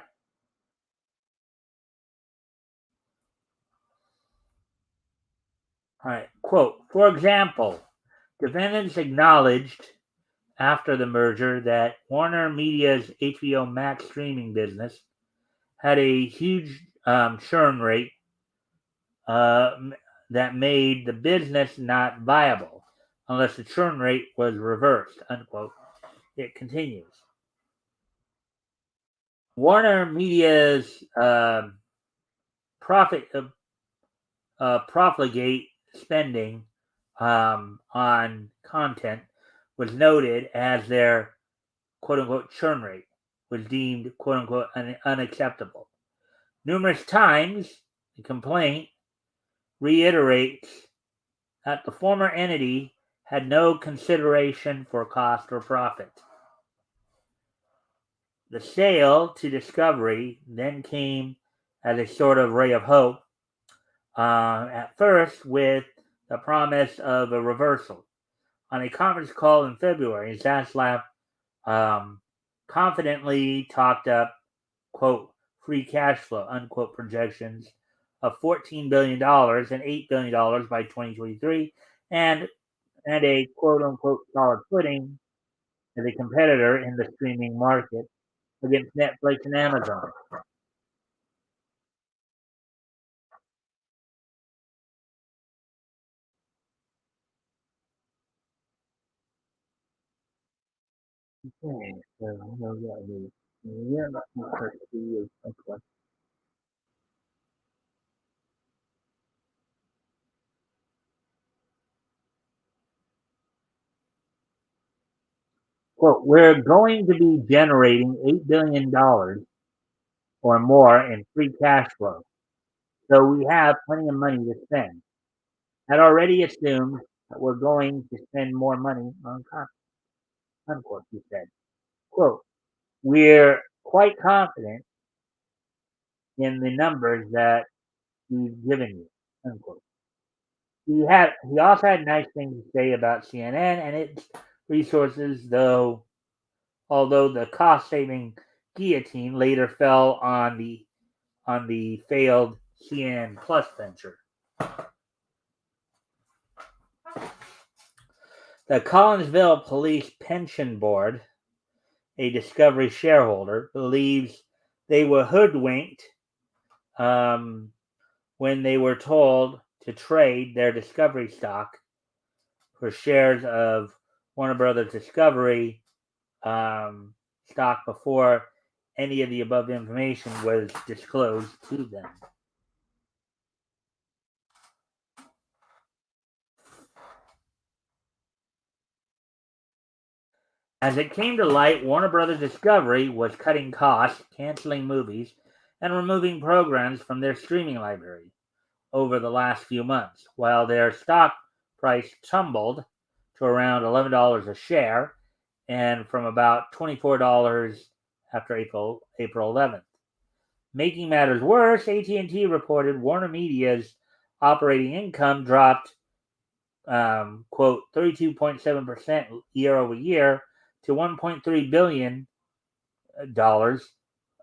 All right. Quote, for example, defendants acknowledged after the merger that Warner Media's HBO Max streaming business had a huge churn rate uh, that made the business not viable unless the churn rate was reversed, unquote. It continues. Warner Media's profit profligate spending on content was noted as their quote unquote churn rate was deemed quote unquote unacceptable. Numerous times, the complaint reiterates that the former entity had no consideration for cost or profit. The sale to Discovery then came as a sort of ray of hope, at first with the promise of a reversal. On a conference call in February, Zaslav confidently talked up, quote, free cash flow, unquote, projections of $14 billion and $8 billion by 2023, and a quote unquote solid footing as a competitor in the streaming market against Netflix and Amazon. Okay, so yeah, not much to do. Okay. Quote, we're going to be generating $8 billion or more in free cash flow, so we have plenty of money to spend. That already assumes that we're going to spend more money on content, unquote, he said. Quote, we're quite confident in the numbers that we've given you, unquote. He also had nice things to say about CNN and its resources, although the cost saving guillotine later fell on the failed CNN Plus venture. The Collinsville Police Pension Board, a Discovery shareholder, believes they were hoodwinked when they were told to trade their Discovery stock for shares of Warner Brothers Discovery stock before any of the above information was disclosed to them. As it came to light, Warner Brothers Discovery was cutting costs, canceling movies, and removing programs from their streaming library over the last few months, while their stock price tumbled to around $11 a share and from about $24 after April 11th. Making matters worse, AT&T reported Warner Media's operating income dropped, quote, 32.7% year over year to $1.3 billion,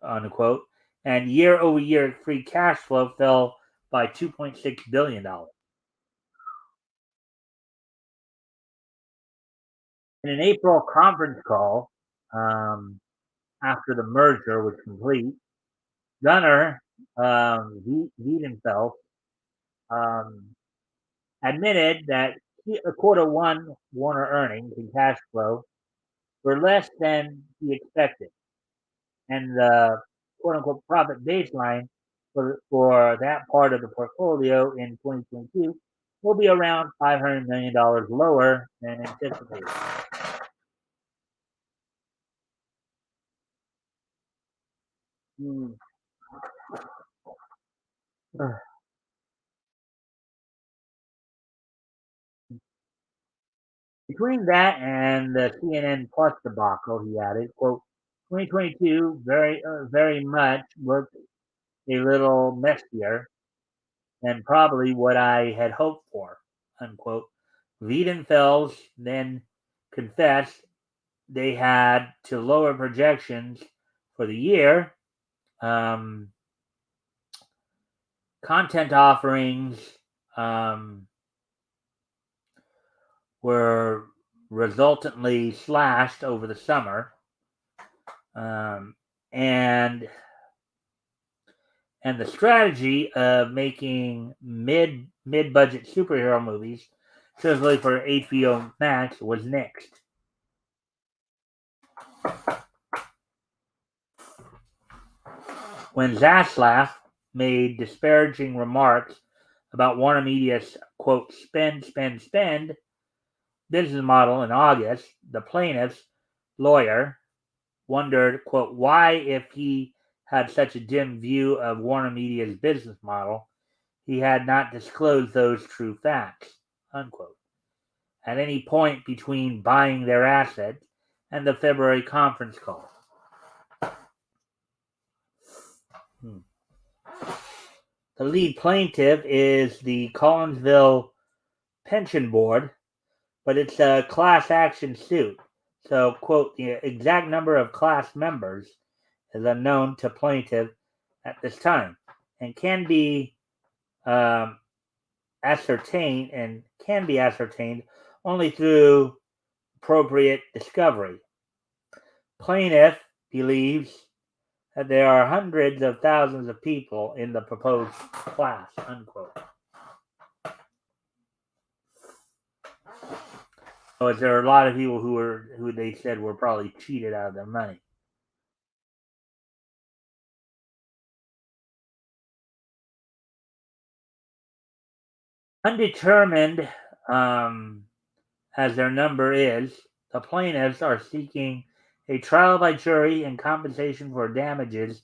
unquote, and year over year free cash flow fell by $2.6 billion. In an April conference call, after the merger was complete, Gunnar Wiedenfeld um, admitted that quarter one Warner earnings and cash flow were less than he expected, and the quote unquote profit baseline for that part of the portfolio in 2022 will be around $500 million lower than anticipated. Hmm. Between that and the CNN Plus debacle, he added, quote, 2022 very much looked a little messier than probably what I had hoped for, unquote. Wiedenfels then confessed they had to lower projections for the year. Um, Content offerings um, were resultantly slashed over the summer, um, and the strategy of making mid budget superhero movies, specifically for HBO Max, was nixed. When Zaslav made disparaging remarks about Warner Media's quote spend business model in August, the plaintiff's lawyer wondered, quote, why, if he had such a dim view of Warner Media's business model, he had not disclosed those true facts, unquote, at any point between buying their assets and the February conference call. The lead plaintiff is the Collinsville Pension Board, but it's a class action suit. So, quote, the exact number of class members is unknown to plaintiff at this time and can be ascertained only through appropriate discovery. Plaintiff believes that there are hundreds of thousands of people in the proposed class, unquote. So there are a lot of people who they said were probably cheated out of their money. Undetermined as their number is, the plaintiffs are seeking a trial by jury and compensation for damages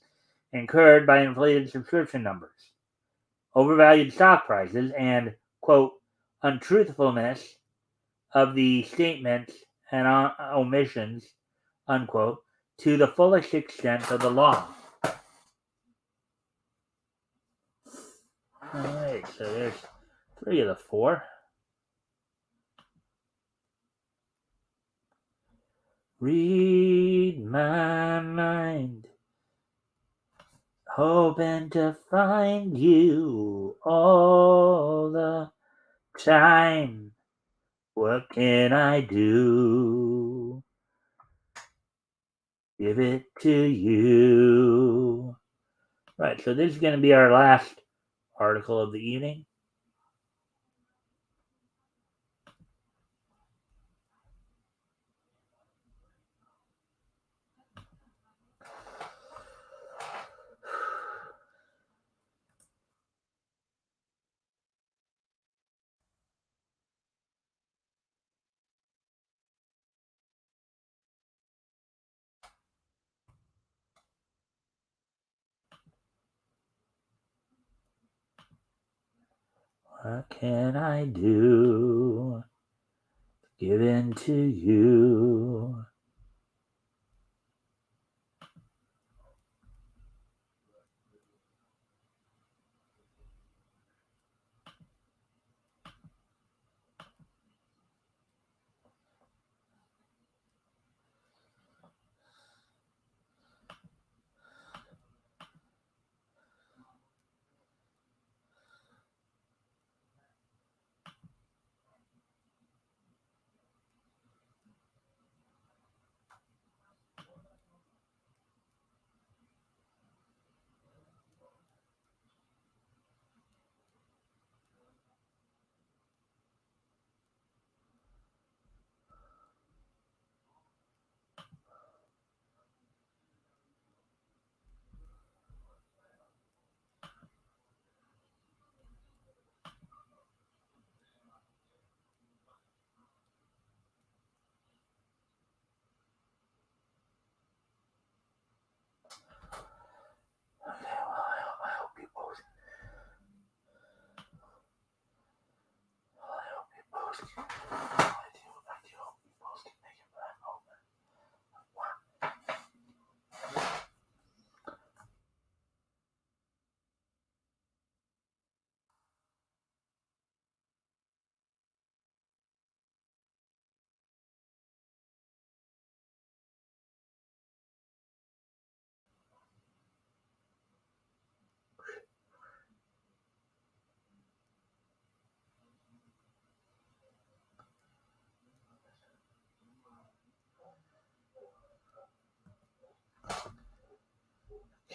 incurred by inflated subscription numbers, overvalued stock prices, and, quote, untruthfulness of the statements and omissions, unquote, to the fullest extent of the law. All right, so there's 3 of the 4. Read my mind, hoping to find you all the time. What can I do? Give it to you. Right, so this is going to be our last article of the evening. What can I do? Give in to you.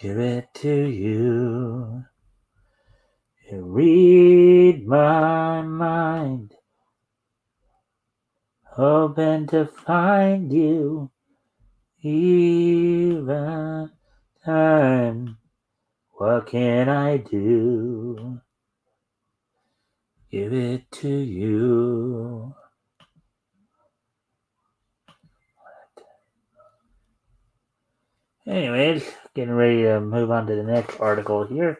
Give it to you. You read my mind. Hoping to find you. Even time. What can I do? Give it to you. Anyways, getting ready to move on to the next article here.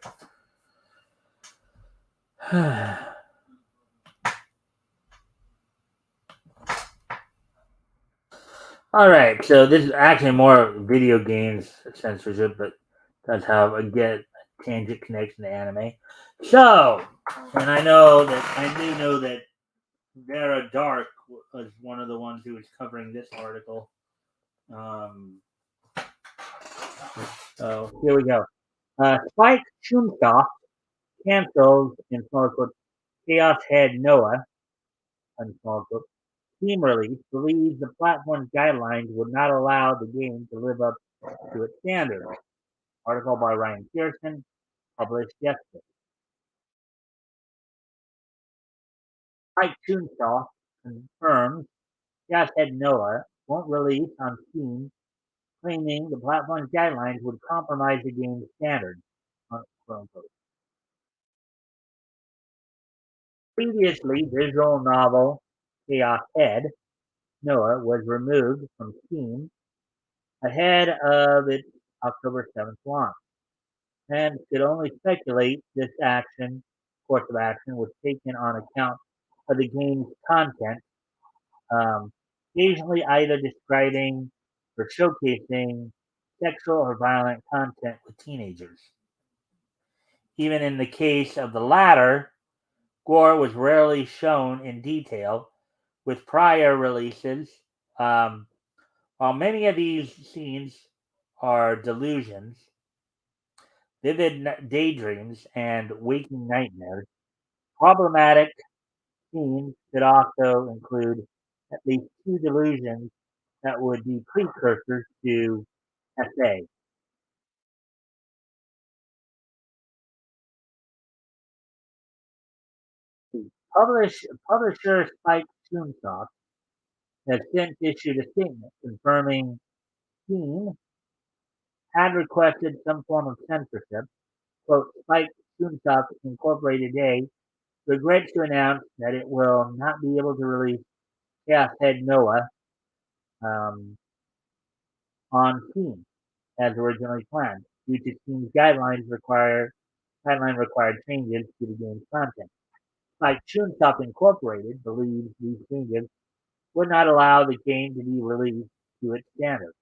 Alright, so this is actually more video games censorship, but that's how I get a tangent connection to anime. So, and I do know that Vera Dark was one of the ones who was covering this article. So here we go. Spike Chunsoft cancels in small quote Chaos Head Noah on small quote team release believes the platform's guidelines would not allow the game to live up to its standards. Article by Ryan Pearson, published yesterday. Spike Chunsoft confirms Chaos Head Noah won't release on Steam, claiming the platform's guidelines would compromise the game's standards. Previously, visual novel Chaos Head Noah was removed from Steam ahead of its October 7th launch, and could only speculate this course of action was taken on account of the game's content, occasionally either describing or showcasing sexual or violent content with teenagers. Even in the case of the latter, gore was rarely shown in detail, with prior releases. While many of these scenes are delusions, vivid daydreams, and waking nightmares, problematic scenes could also include at least two delusions that would be precursors to SA. The publisher Spike Chunsoft has since issued a statement confirming Steam had requested some form of censorship. Quote, Spike Chunsoft Incorporated today regrets to announce that it will not be able to release Chaos Head Noah um, on Steam as originally planned, due to Steam's guideline required changes to the game's content. Like Chunsoft Incorporated believes these changes would not allow the game to be released to its standards.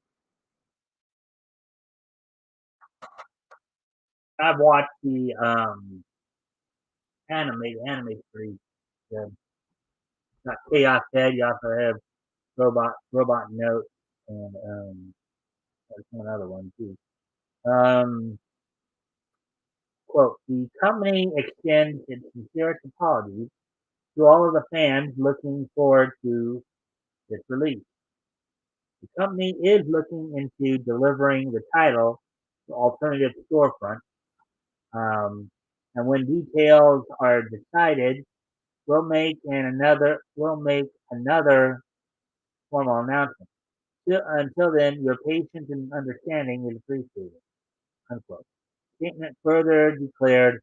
I've watched the anime. The anime's pretty good. Got Chaos Head. You also have Robot Note, and there's one other one too. Quote, the company extends its sincerest apologies to all of the fans looking forward to this release. The company is looking into delivering the title to alternative storefronts, and when details are decided, we'll make another formal announcement. Until then, your patience and understanding is appreciated. Unquote. Statement further declared,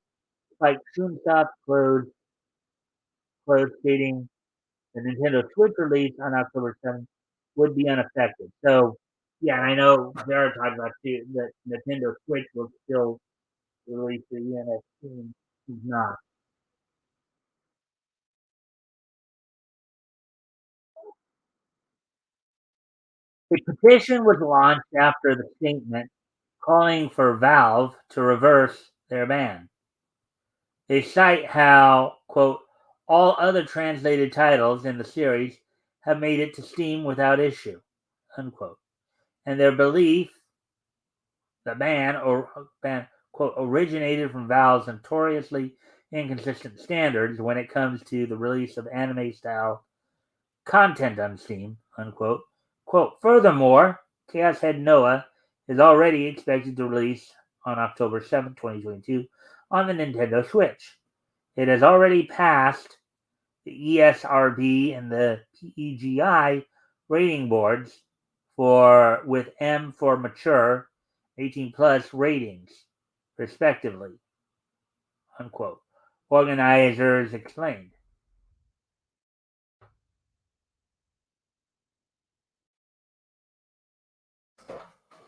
like Chunsoft closed, stating the Nintendo Switch release on October 7th would be unaffected. So, yeah, and I know Jared talked about too that Nintendo Switch will still release the ENS is not. A petition was launched after the statement calling for Valve to reverse their ban. They cite how, quote, all other translated titles in the series have made it to Steam without issue, unquote. And their belief the ban, quote, originated from Valve's notoriously inconsistent standards when it comes to the release of anime-style content on Steam, unquote. Quote, furthermore, Chaos Head Noah is already expected to release on October 7, 2022 on the Nintendo Switch. It has already passed the ESRB and the PEGI rating boards with M for mature, 18 plus ratings, respectively, unquote. Organizers explained.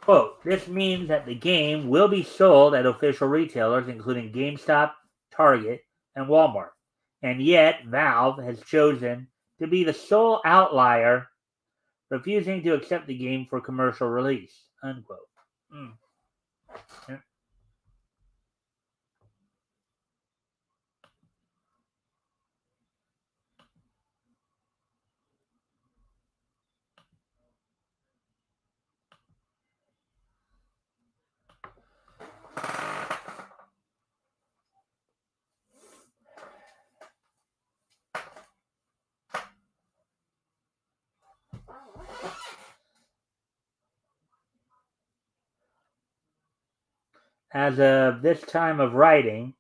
Quote, this means that the game will be sold at official retailers, including GameStop, Target, and Walmart. And yet, Valve has chosen to be the sole outlier, refusing to accept the game for commercial release, unquote. Yeah. As of this time of writing,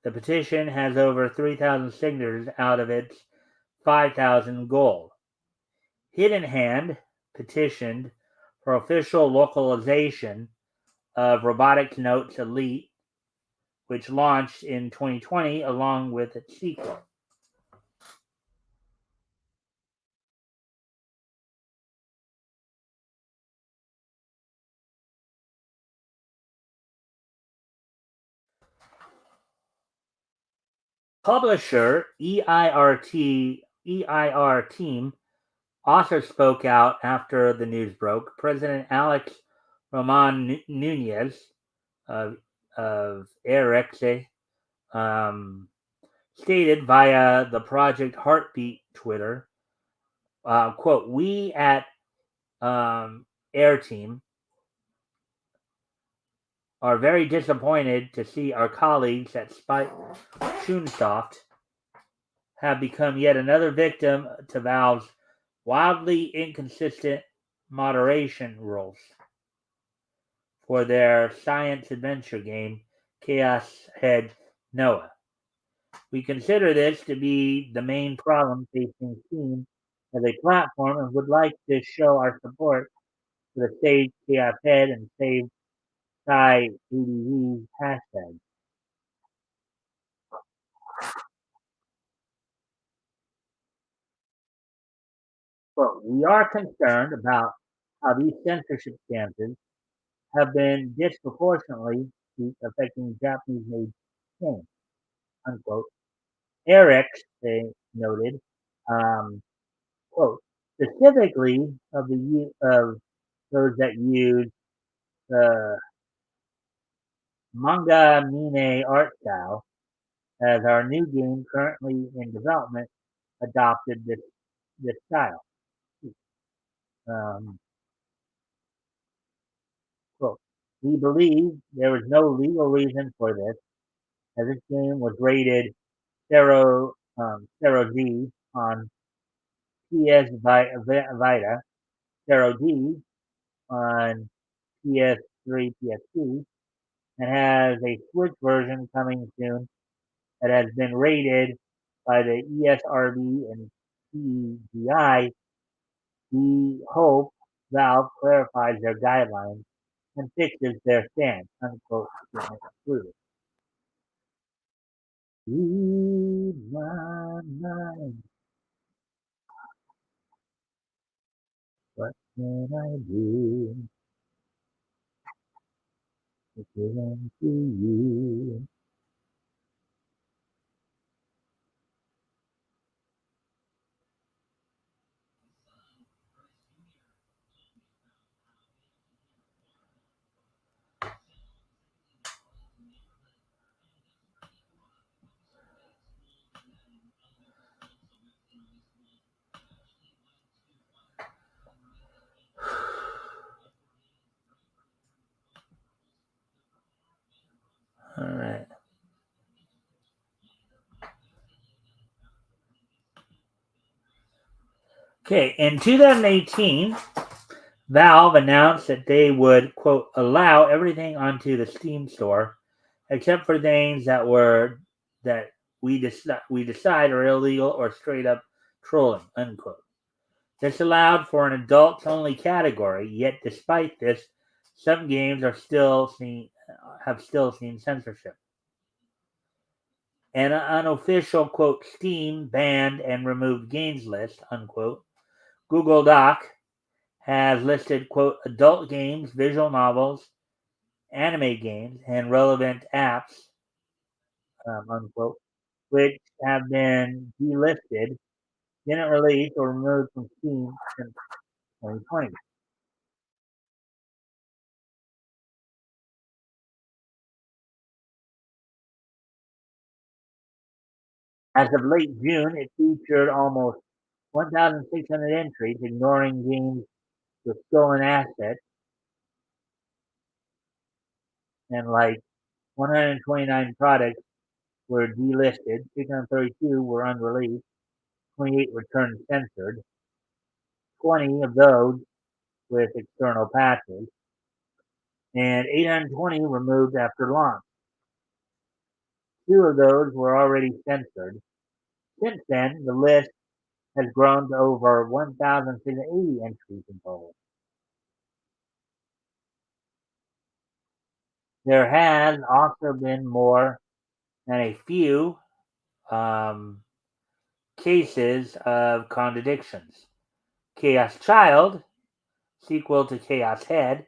the petition has over 3,000 signatures out of its 5,000 goal. Hidden Hand petitioned for official localization of Robotics Notes Elite, which launched in 2020 along with its sequel. Publisher EIR team also spoke out after the news broke. President Alex Roman Nunez of Erexe stated via the Project Heartbeat Twitter, quote, we at Air Team are very disappointed to see our colleagues at Chunsoft have become yet another victim to Valve's wildly inconsistent moderation rules for their science adventure game, Chaos Head Noah. We consider this to be the main problem facing Steam as a platform and would like to show our support for the Save Chaos Head and Save Sky ADV hashtag. But we are concerned about how these censorship stances have been disproportionately affecting Japanese-made games, unquote. Eric, they noted, quote, specifically of those that use the manga mine art style, as our new game currently in development adopted this style. Um, quote, we believe there was no legal reason for this, as this game was rated Zero G on PS Vita, Zero D on PS3, PS2, and has a Switch version coming soon that has been rated by the ESRB and PEGI. We hope Valve clarifies their guidelines and fixes their stance, unquote, concluded. Read my mind. What can I do to belong to you? All right. Okay, in 2018, Valve announced that they would, quote, allow everything onto the Steam store except for things that we decide are illegal or straight up trolling, unquote. This allowed for an adults only category, yet despite this, some games have still seen censorship. An unofficial, quote, Steam banned and removed games list, unquote, Google Doc has listed, quote, adult games, visual novels, anime games, and relevant apps, unquote, which have been delisted, didn't release, or removed from Steam since 2020. As of late June, it featured almost 1,600 entries, ignoring games with stolen assets, and like 129 products were delisted, 632 were unreleased, 28 returned censored, 20 of those with external patches, and 820 removed after launch. Two of those were already censored. Since then, the list has grown to over 1,680 entries in total. There has also been more than a few um, cases of contradictions. Chaos Child, sequel to Chaos Head,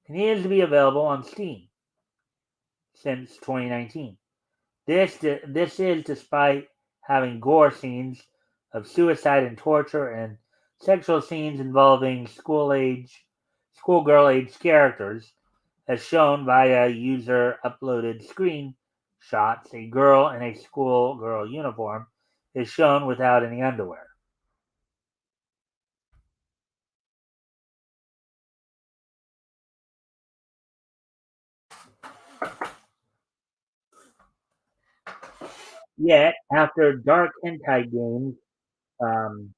continues to be available on Steam since 2019. This is despite having gore scenes of suicide and torture and sexual scenes involving schoolgirl age characters, as shown via user uploaded screenshots. A girl in a schoolgirl uniform is shown without any underwear. Yet, after dark hentai games, um,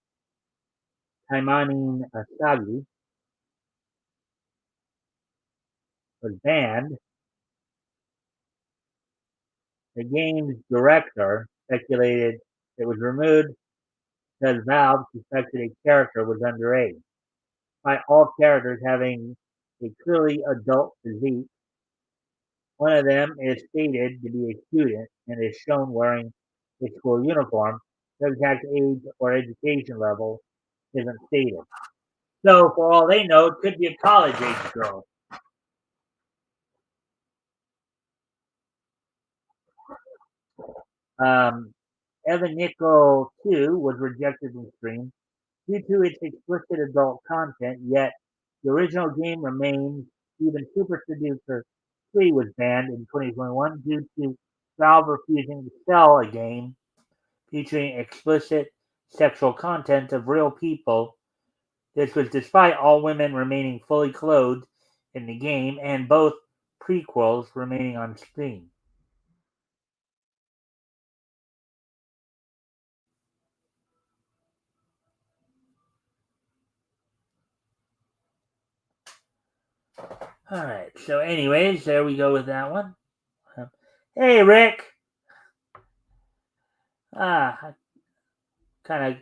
Taimanin Asagi was banned, the game's director speculated it was removed because Valve suspected a character was underage. By all characters having a clearly adult physique, one of them is stated to be a student and is shown wearing a school uniform. The exact age or education level isn't stated. So, for all they know, it could be a college age girl. Um, Evan Nickel 2 was rejected from Stream due to its explicit adult content, yet the original game remains. Even Super Seducer 3 was banned in 2021 due to Valve refusing to sell a game featuring explicit sexual content of real people. This was despite all women remaining fully clothed in the game and both prequels remaining on Steam. All right. So, anyways, there we go with that one. Hey, Rick. Ah, kind of.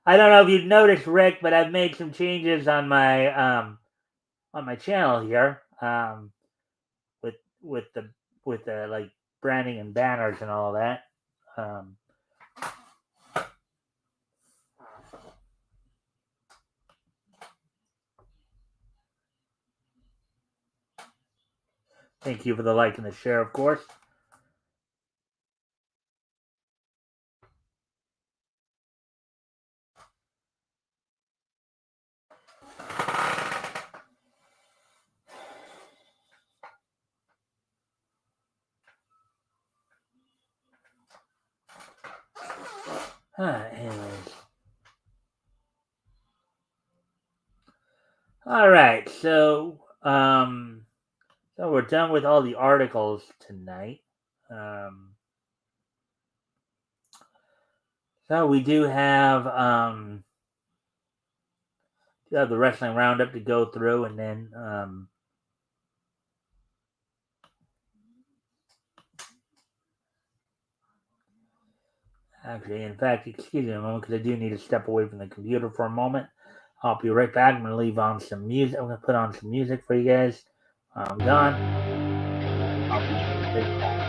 I don't know if you've noticed, Rick, but I've made some changes on my channel here. With with the with the like branding and banners and all that. Um, thank you for the like and the share, of course. Anyways. All right, so we're done with all the articles tonight. Um, so we do have the wrestling roundup to go through, and then actually, in fact, excuse me a moment because I do need to step away from the computer for a moment. I'll be right back. I'm gonna leave on some music. I'm gonna put on some music for you guys. I'm gone. I'll be right back.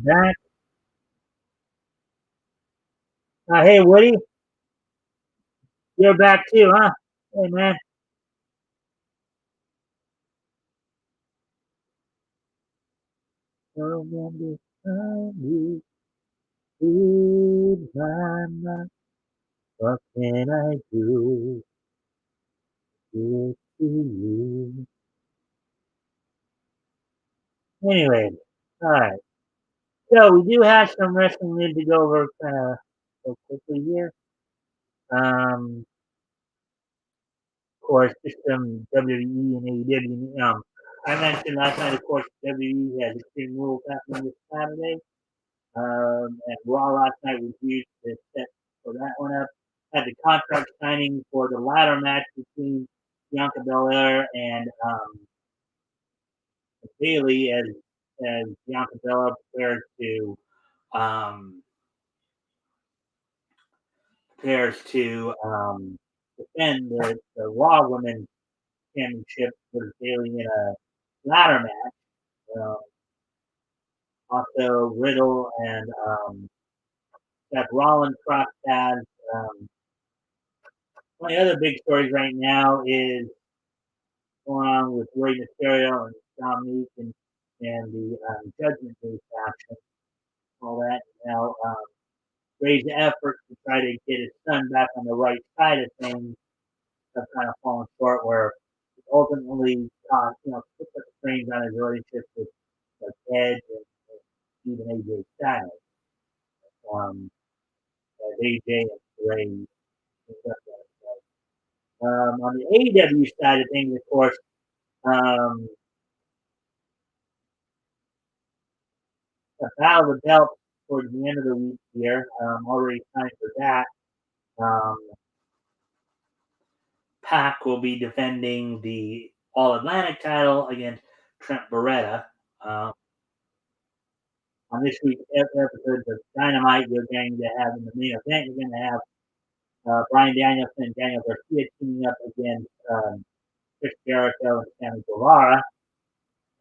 Back. Hey, Woody, you're back too, huh? Hey, man. Remember you in my mind. What can I do to you? Anyway, all right. So we do have some wrestling news to go over kind of so quickly here. Of course, just some WWE and AEW. I mentioned last night, of course, WWE has Extreme Rules happening this Saturday. And Raw last night was used to set for that one up. Had the contract signing for the ladder match between Bianca Belair and Bayley as Bianca Belair prepares to defend the Raw Women's Championship with Bayley in a ladder match. Also, Riddle and Seth Rollins cross paths. One of the other big stories right now is going on with Rey Mysterio and Dominique and the Judgment Day faction. All that. Now, Rey's efforts to try to get his son back on the right side of things have kind of fallen short, where it ultimately, puts up strains on his relationship with Edge and even AJ Styles. Um, AJ and Ray. On the AEW side of things, of course, um, the Battle of the Belt towards the end of the week here, already signed for that. Pac will be defending the All Atlantic title against Trent Beretta. On this week's episode of Dynamite, you're going to have in the main event, you're going to have Bryan Danielson and Daniel Garcia teaming up against Chris Jericho and Sammy Guevara.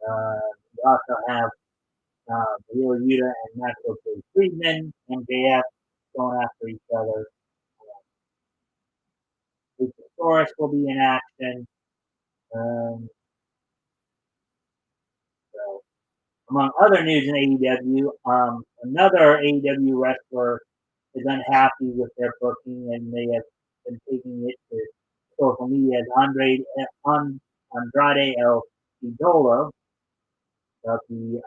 You also have Wheeler Yuta and Maxwell J. Friedman, MJF going after each other. Luchasaurus will be in action. So, among other news in AEW, another AEW wrestler is unhappy with their booking, and they have been taking it to social media as Andrade El Idolo of the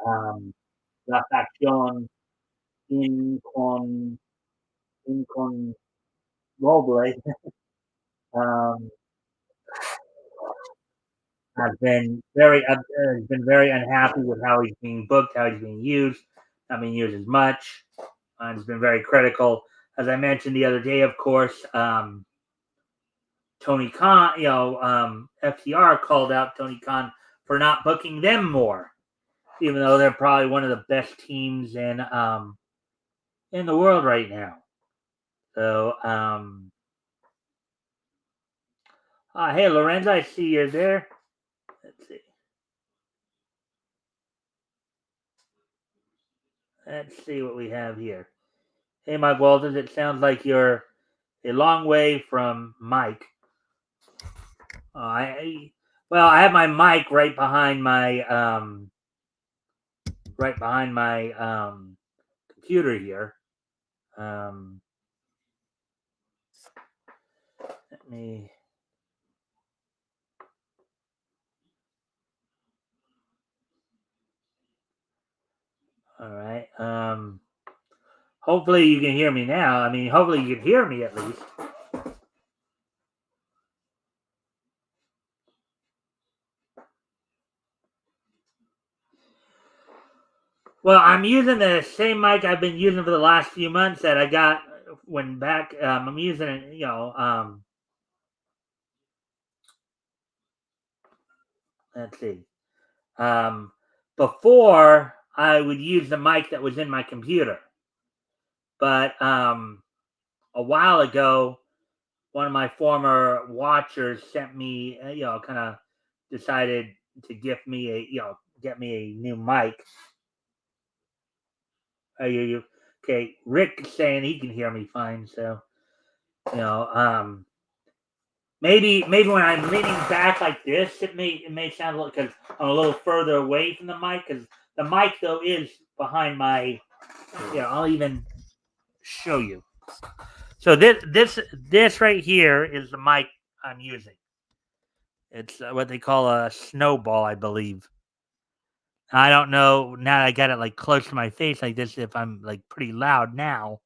La Facción Incontrovertible has been very unhappy with how he's being booked, how he's being used, not being used as much. He's been very critical. As I mentioned the other day, of course, Tony Khan, FTR called out Tony Khan for not booking them more, even though they're probably one of the best teams in the world right now. So, hey, Lorenzo, I see you're there. Let's see. Let's see what we have here. Hey, Mike Walters, it sounds like you're a long way from Mike. I have my mic right behind my computer here. Let me. All right. Hopefully you can hear me now. I mean, hopefully you can hear me at least. Well, I'm using the same mic I've been using for the last few months that I got when back. I'm using it, let's see. Before I would use the mic that was in my computer, but a while ago, one of my former watchers sent me, kind of decided to get me a new mic. Okay, Rick is saying he can hear me fine, so maybe when I'm leaning back like this, it may sound a little, because I'm a little further away from the mic, because the mic though is behind my. I'll even show you. So this right here is the mic I'm using. It's what they call a snowball, I believe. I don't know now that I got it like close to my face like this if I'm like pretty loud now,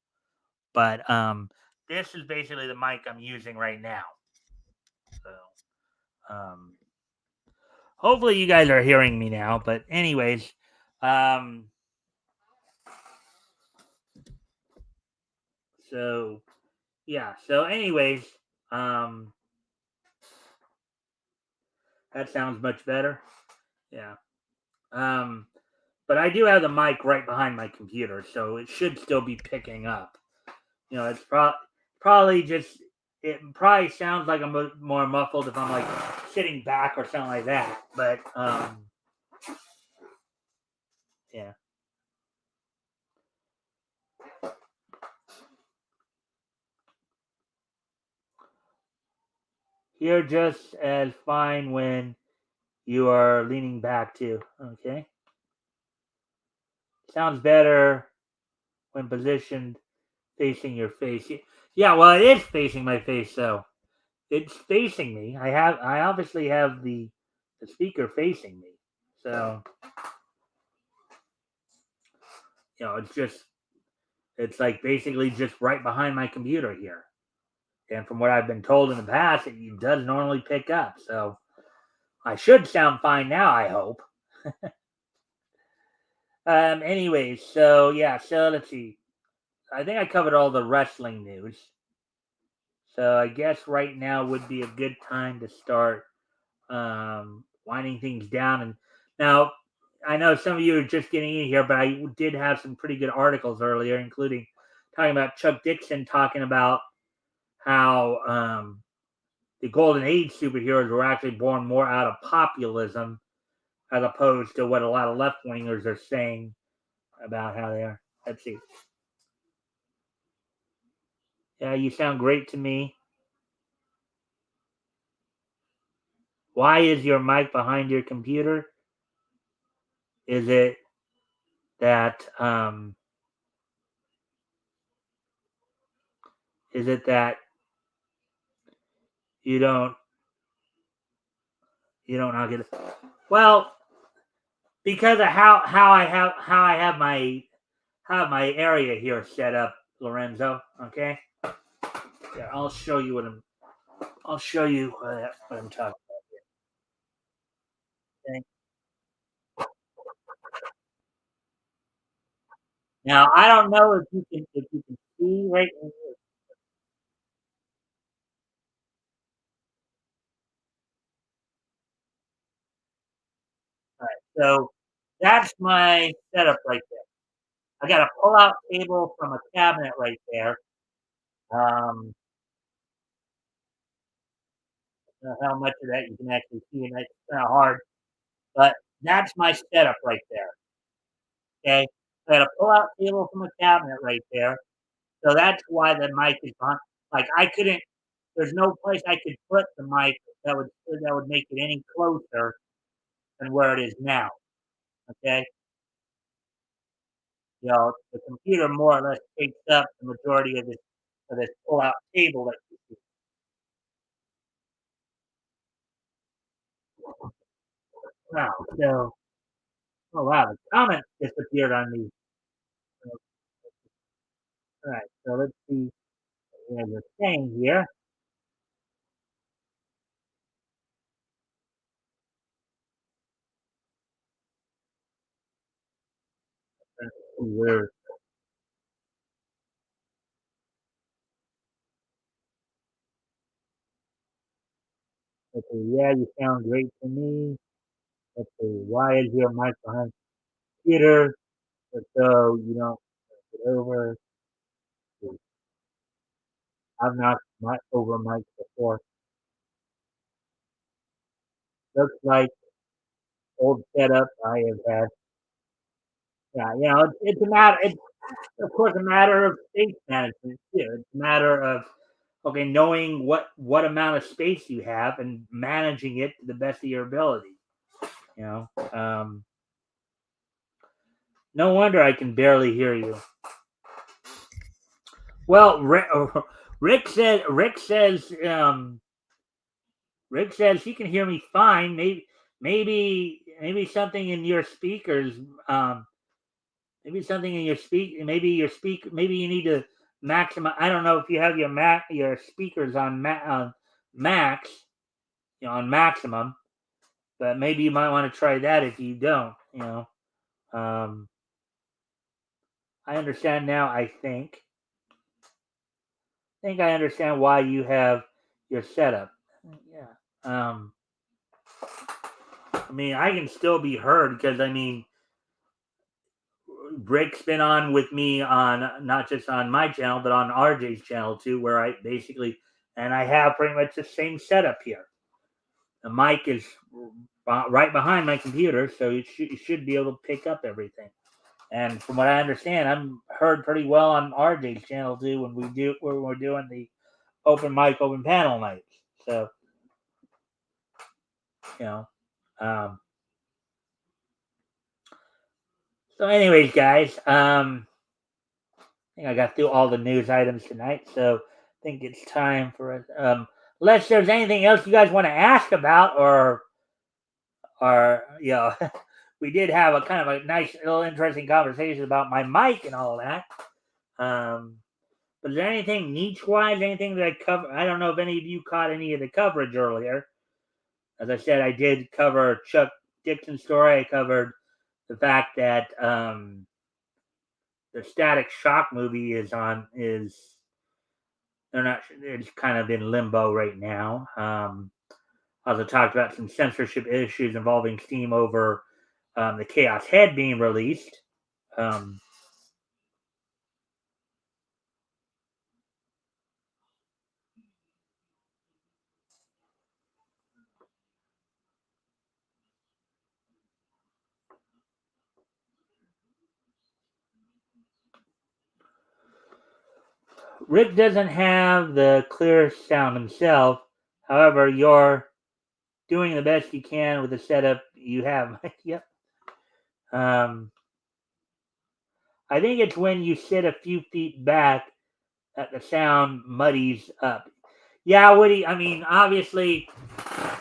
but this is basically the mic I'm using right now. So hopefully you guys are hearing me now. But anyways, um, so yeah. So anyways, um, that sounds much better. Yeah. Um, but I do have the mic right behind my computer, so it should still be picking up. It's probably just it probably sounds like I'm more muffled if I'm like sitting back or something like that. But yeah. You're just as fine when you are leaning back too. Okay. Sounds better when positioned facing your face. Yeah, well, it is facing my face, so it's facing me. I obviously have the speaker facing me, so it's like basically just right behind my computer here. And from what I've been told in the past, it does normally pick up. So I should sound fine now, I hope. Anyways, so yeah, so let's see. I think I covered all the wrestling news. So I guess right now would be a good time to start winding things down. And now I know some of you are just getting in here, but I did have some pretty good articles earlier, including talking about Chuck Dixon talking about how the Golden Age superheroes were actually born more out of populism as opposed to what a lot of left wingers are saying about how they are. Let's see. Yeah, you sound great to me. Why is your mic behind your computer? Is it that is it that you don't not get it? Well, because of how I have my area here set up, Lorenzo. Okay, yeah, I'll show you what I'm talking. Okay? Now I don't know if you can see right. So that's my setup right there. I got a pull-out table from a cabinet right there. Um, how much of that you can actually see, and it's kind of hard, but that's my setup right there. Okay, I got a pull-out table from a cabinet right there, so that's why the mic is on. Like I couldn't. There's no place I could put the mic that would make it any closer than where it is now. Okay, the computer more or less takes up the majority of this pull-out table that you see. Wow. So, oh wow, the comment disappeared on me. All right, so let's see what we're saying here. We're let's see, yeah, you sound great to me. Let's see, why is your mic behind the computer? So you don't get over. I've knocked my over mics before. Looks like old setup I have had. Yeah, it's a matter. It's of course a matter of space management too. It's a matter of okay, knowing what amount of space you have and managing it to the best of your ability. You know, no wonder I can barely hear you. Well, Rick says he can hear me fine. Maybe something in your speakers. Maybe something in your speak. Maybe you need to maximize. I don't know if you have your speakers on max. On maximum. But maybe you might want to try that if you don't. I understand now. I think I understand why you have your setup. Yeah. I mean, I can still be heard because Brick's been on with me on not just on my channel but on RJ's channel too, where I have pretty much the same setup here. The mic is right behind my computer, so you should be able to pick up everything. And from what I understand, I'm heard pretty well on RJ's channel too when we're doing the open mic, open panel nights. So, you know, um, anyways, guys, I think I got through all the news items tonight, so I think it's time for us. Unless there's anything else you guys want to ask about, or we did have a kind of a nice, little interesting conversation about my mic and all that. But is there anything niche-wise, anything that I cover? I don't know if any of you caught any of the coverage earlier. As I said, I did cover Chuck Dixon's story. I covered the fact that the Static Shock movie it's kind of in limbo right now. I also talked about some censorship issues involving Steam over the Chaos Head being released. Rick doesn't have the clear sound himself. However, you're doing the best you can with the setup you have. Yep. I think it's when you sit a few feet back that the sound muddies up. Yeah, Woody. I mean, obviously,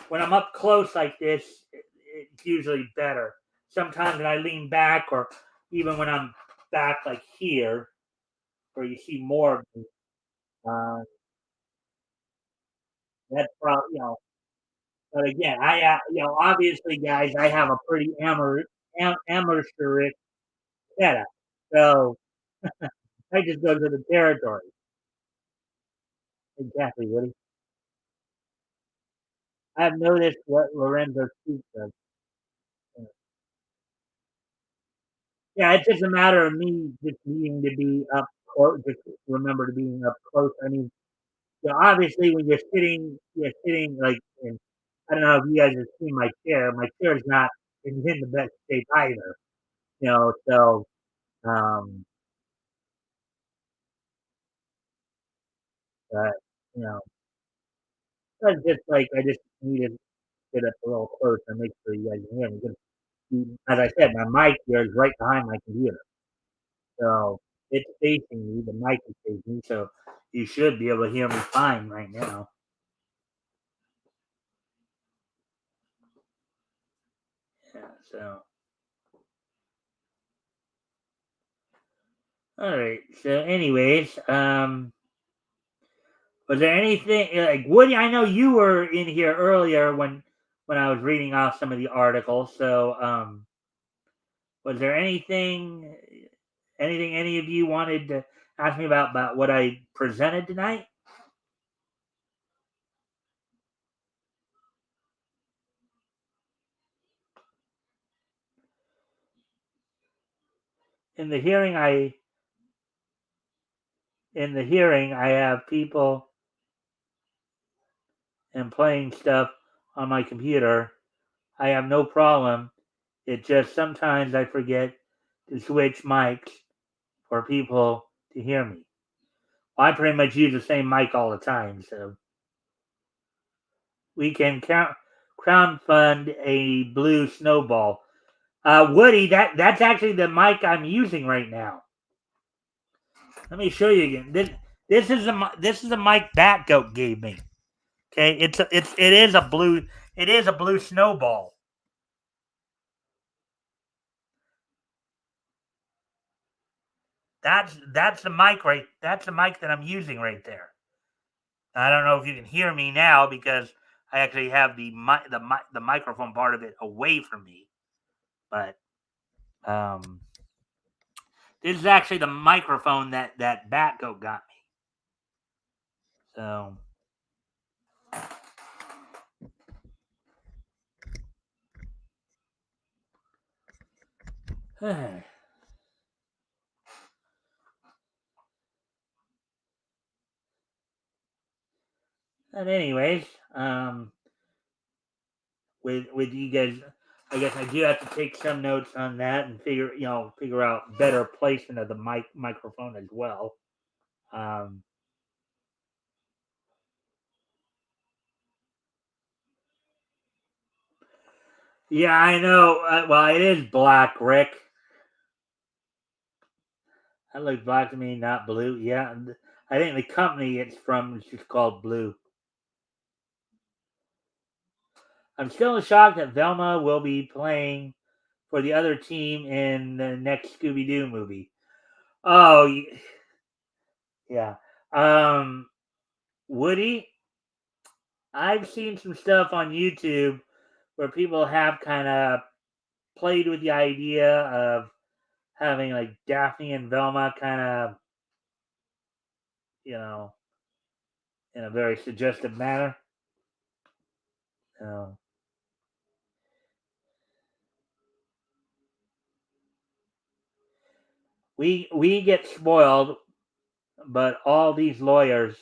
when I'm up close like this, it's usually better. Sometimes when I lean back, or even when I'm back like here, where you see more of me, uh, that's probably But again, obviously, guys, I have a pretty amateurish setup, so I just go to the territory. Exactly, Woody. I've noticed what Lorenzo speaks of. Yeah, it's just a matter of me just needing to be up close. Just remember to being up close. I mean, obviously, when you're sitting like in. I don't know if you guys have seen my chair. My chair is not in the best shape either. So um, but you know, it's just like I just need to get up a little close and make sure you guys can hear me. 'Cause as I said, my mic here is right behind my computer, so it's facing me. The mic is facing me, so you should be able to hear me fine right now. Yeah. So all right. So, anyways, was there anything like Woody? I know you were in here earlier when I was reading off some of the articles. So, was there anything any of you wanted to ask me about what I presented tonight? In the hearing, I have people and playing stuff on my computer. I have no problem. It just sometimes I forget to switch mics for people to hear me. I pretty much use the same mic all the time, so we can crowdfund a blue snowball. Woody, that's actually the mic I'm using right now. Let me show you again. This is a mic that goat gave me. Okay, it is a blue snowball. That's the mic right. That's the mic that I'm using right there. I don't know if you can hear me now because I actually have the microphone part of it away from me, but um, this is actually the microphone that Batgoat got me. So. And anyways, with you guys, I guess I do have to take some notes on that and figure out better placement of the microphone as well. Um, yeah, I know. Well, it is black, Rick. That looks black to me, not blue. Yeah, I think the company it's from is just called Blue. I'm still shocked that Velma will be playing for the other team in the next Scooby Doo movie. Oh, yeah. Woody, I've seen some stuff on YouTube where people have kind of played with the idea of having like Daphne and Velma kind of, you know, in a very suggestive manner. Uh, we get spoiled, but all these lawyers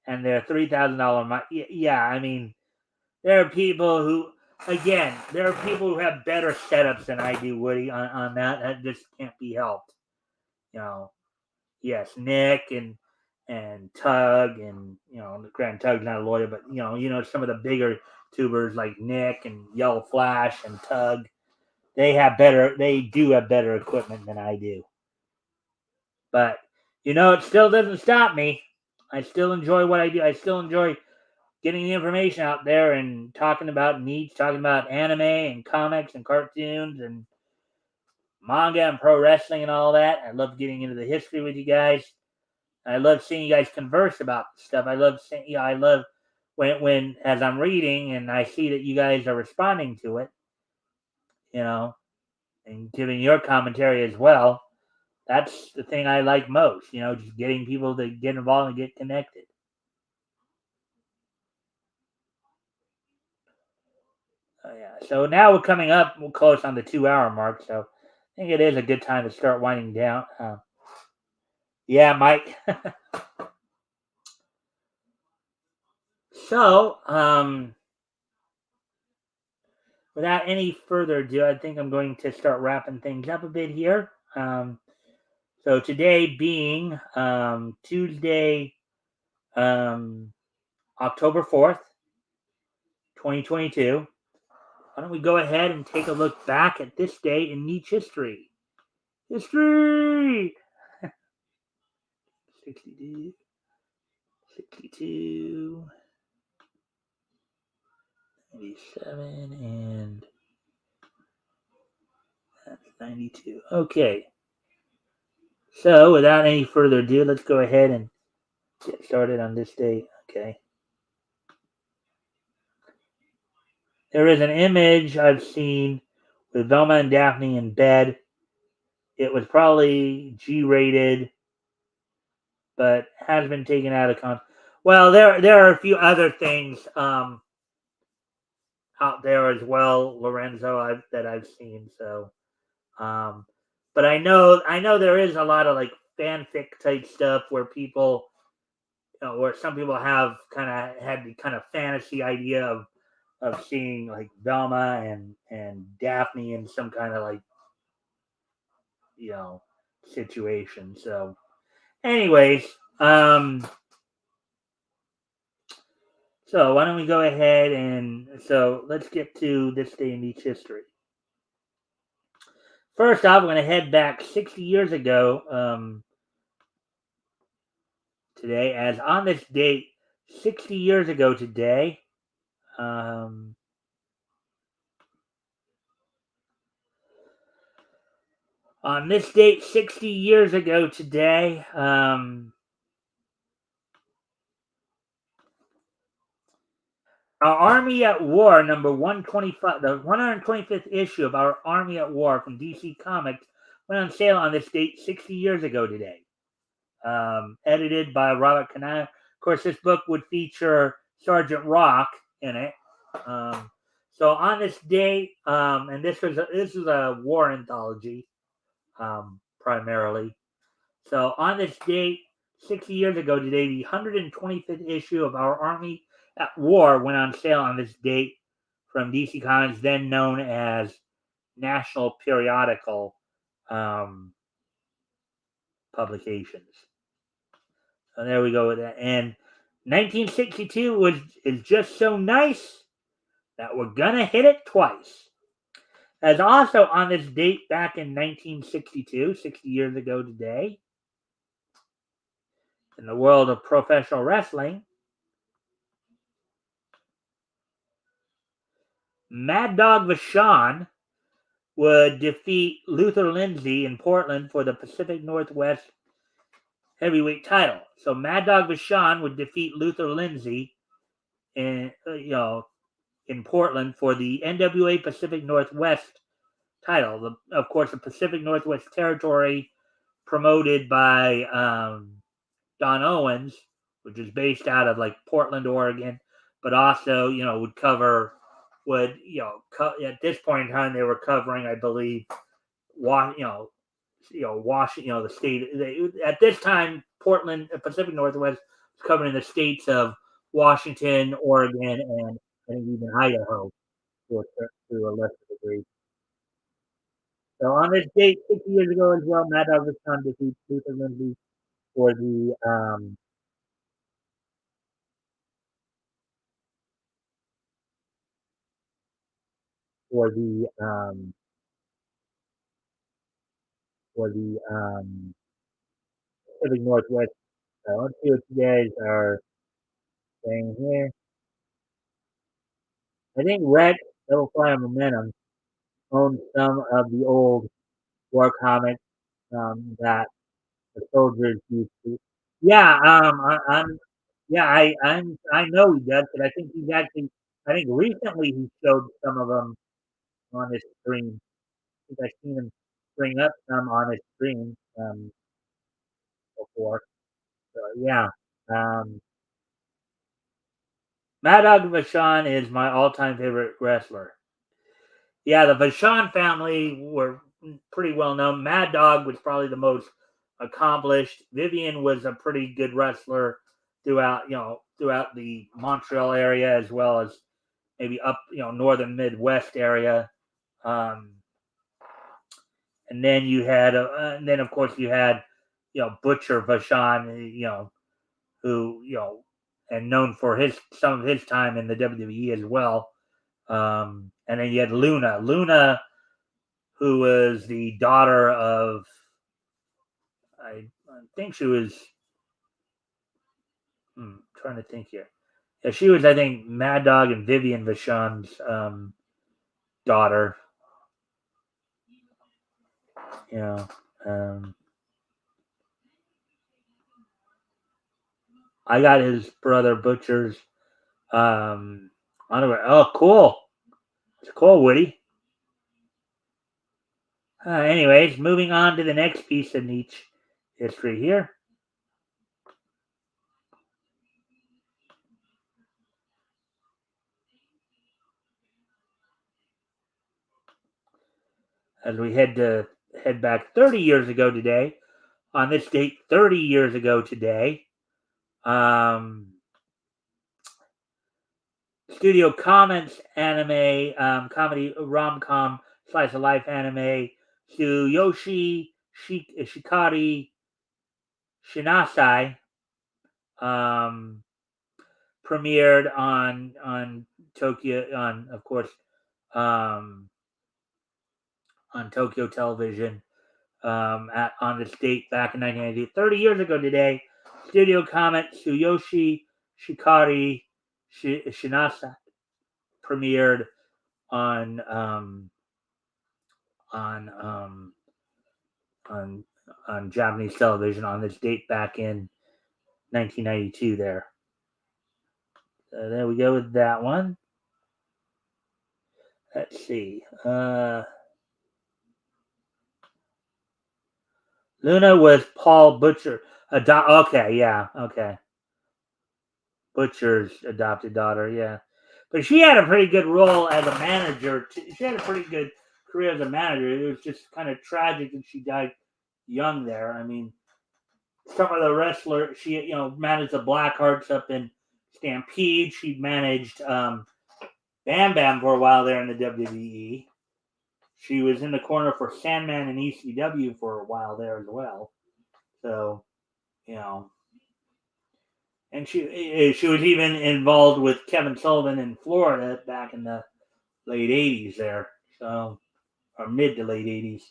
and their $3,000. Yeah, I mean, there are people who, again, there are people who have better setups than I do, Woody, on that. That just can't be helped. You know, yes, Nick and Tug and Grand Tug's not a lawyer, but some of the bigger tubers like Nick and Yellow Flash and Tug, they do have better equipment than I do. But it still doesn't stop me. I still enjoy what I do. I still enjoy getting the information out there and talking about needs, talking about anime and comics and cartoons and manga and pro wrestling and all that. I love getting into the history with you guys. I love seeing you guys converse about stuff. I love seeing, I love when as I'm reading and I see that you guys are responding to it, and giving your commentary as well. That's the thing I like most, just getting people to get involved and get connected. Yeah. So now we're coming up close on the 2 hour mark, so I think it is a good time to start winding down. Yeah, Mike. So, without any further ado, I think I'm going to start wrapping things up a bit here. So today being Tuesday, October 4th, 2022. Why don't we go ahead and take a look back at this day in niche history? History! 62, 62, 97, and that's 92. Okay. So, without any further ado, let's go ahead and get started on this day. Okay. There is an image I've seen with Velma and Daphne in bed. It was probably G-rated, but has been taken out of context. Well, there are a few other things out there as well, Lorenzo, that I've seen. So, but I know there is a lot of like fanfic type stuff where people, where some people have kind of had the kind of fantasy idea of seeing like Velma and Daphne in some kind of like you know situation. So, anyways, so why don't we go ahead and so let's get to this day in each history. First off, we're going to head back 60 years ago today, as on this date, 60 years ago today, um, on this date, 60 years ago today, Our Army at War, number 125, the 125th issue of our Army at War from DC Comics went on sale on this date 60 years ago today. Edited by Robert Kanai. Of course, this book would feature Sergeant Rock in it. So on this date, and this is a war anthology, primarily. So on this date, 60 years ago today, the 125th issue of Our Army at War went on sale on this date from DC Comics, then known as National Periodical Publications. So there we go with that. And 1962 is just so nice that we're gonna hit it twice. As also on this date back in 1962, 60 years ago today, in the world of professional wrestling, Mad Dog Vachon would defeat Luther Lindsay in Portland for the Pacific Northwest heavyweight title. So Mad Dog Vachon would defeat Luther Lindsay in in Portland for the NWA Pacific Northwest title. Of course, the Pacific Northwest Territory, promoted by Don Owens, which is based out of like Portland, Oregon, but also would cover at this point in time they were covering, I believe, Washington, the state. At this time, Portland, Pacific Northwest, was covering the states of Washington, Oregon, and even Idaho to a lesser degree. So on this date, 60 years ago as well, Matt Elvis defeats Luther Lindsay for the for the um, for the Pacific Northwest. Let's see what you guys are saying here. I think Rex Double Fire Momentum owns some of the old war comics that the soldiers used to. Yeah, I know he does, but I think he's actually. I think recently he showed some of them on his stream. I think I've seen him bring up some on his stream before. So yeah, um, Mad Dog Vachon is my all-time favorite wrestler. Yeah, the Vachon family were pretty well known. Mad Dog was probably the most accomplished. Vivian was a pretty good wrestler throughout the Montreal area as well as maybe up northern Midwest area. Um, and then you had and then of course you had Butcher Vachon, who and known for his some of his time in the WWE as well. And then you had Luna, who was the daughter of I think she was trying to think here. Yeah, she was I think Mad Dog and Vivian Vachon's daughter. Yeah. I got his brother Butcher's underwear. Oh, cool. It's cool, Woody. Anyways, moving on to the next piece of niche history here. As we head back 30 years ago today, on this date 30 years ago today, Studio Comments anime, comedy rom-com slice of life anime Tsuyoshi Shikari Shinasai premiered on Tokyo on of course on Tokyo television on this date back in 1990. 30 years ago today, Studio Comment Tsuyoshi Shikari Shinasa premiered on on um, on on Japanese television on this date back in 1992 there. So there we go with that one. Let's see. Luna was Paul Butcher. Okay, yeah, okay. Butcher's adopted daughter, yeah. But she had a pretty good role as a manager. She had a pretty good career as a manager. It was just kind of tragic that she died young there. I mean, some of the wrestlers, she managed the Blackhearts up in Stampede. She managed Bam Bam for a while there in the WWE. She was in the corner for Sandman and ECW for a while there as well. So, and she was even involved with Kevin Sullivan in Florida back in the late '80s there. So, or mid to late '80s.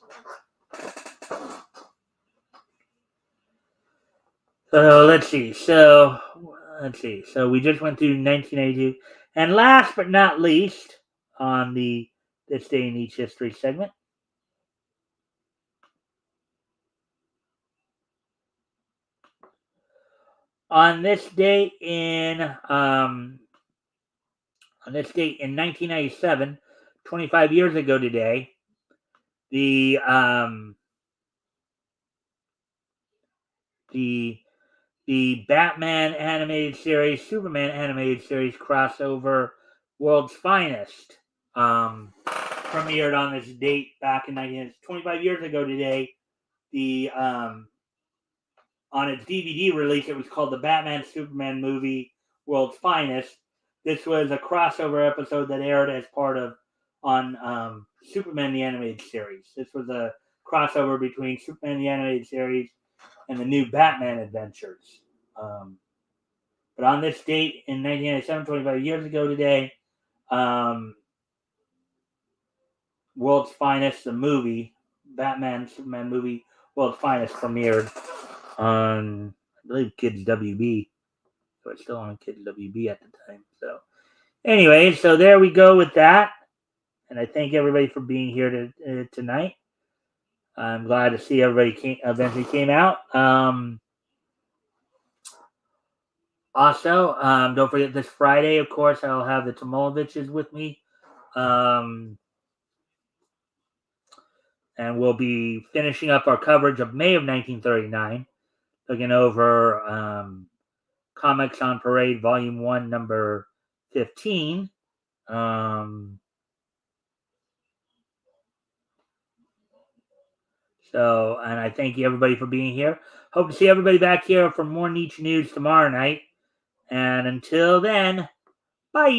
So let's see. So we just went through 1982, and last but not least on the This Day in Each History segment. On this date in 1997, 25 years ago today, the Batman animated series, Superman animated series crossover, World's Finest, premiered on this date back in 25 years ago today. The on its DVD release, it was called the Batman Superman movie World's Finest. This was a crossover episode that aired as part of on Superman the Animated Series. This was a crossover between Superman the Animated Series and the new Batman adventures. But on this date in 1997, 25 years ago today, World's Finest, the movie, Batman Superman movie, World's Finest premiered on, I believe, Kids WB. So it's still on Kids WB at the time. So, anyway, so there we go with that. And I thank everybody for being here tonight. I'm glad to see everybody eventually came out. Also, don't forget this Friday, of course, I'll have the Tomoloviches with me. And we'll be finishing up our coverage of May of 1939, looking over Comics on Parade, Volume 1, Number 15. So, and I thank you everybody for being here. Hope to see everybody back here for more Niche News tomorrow night. And until then, bye.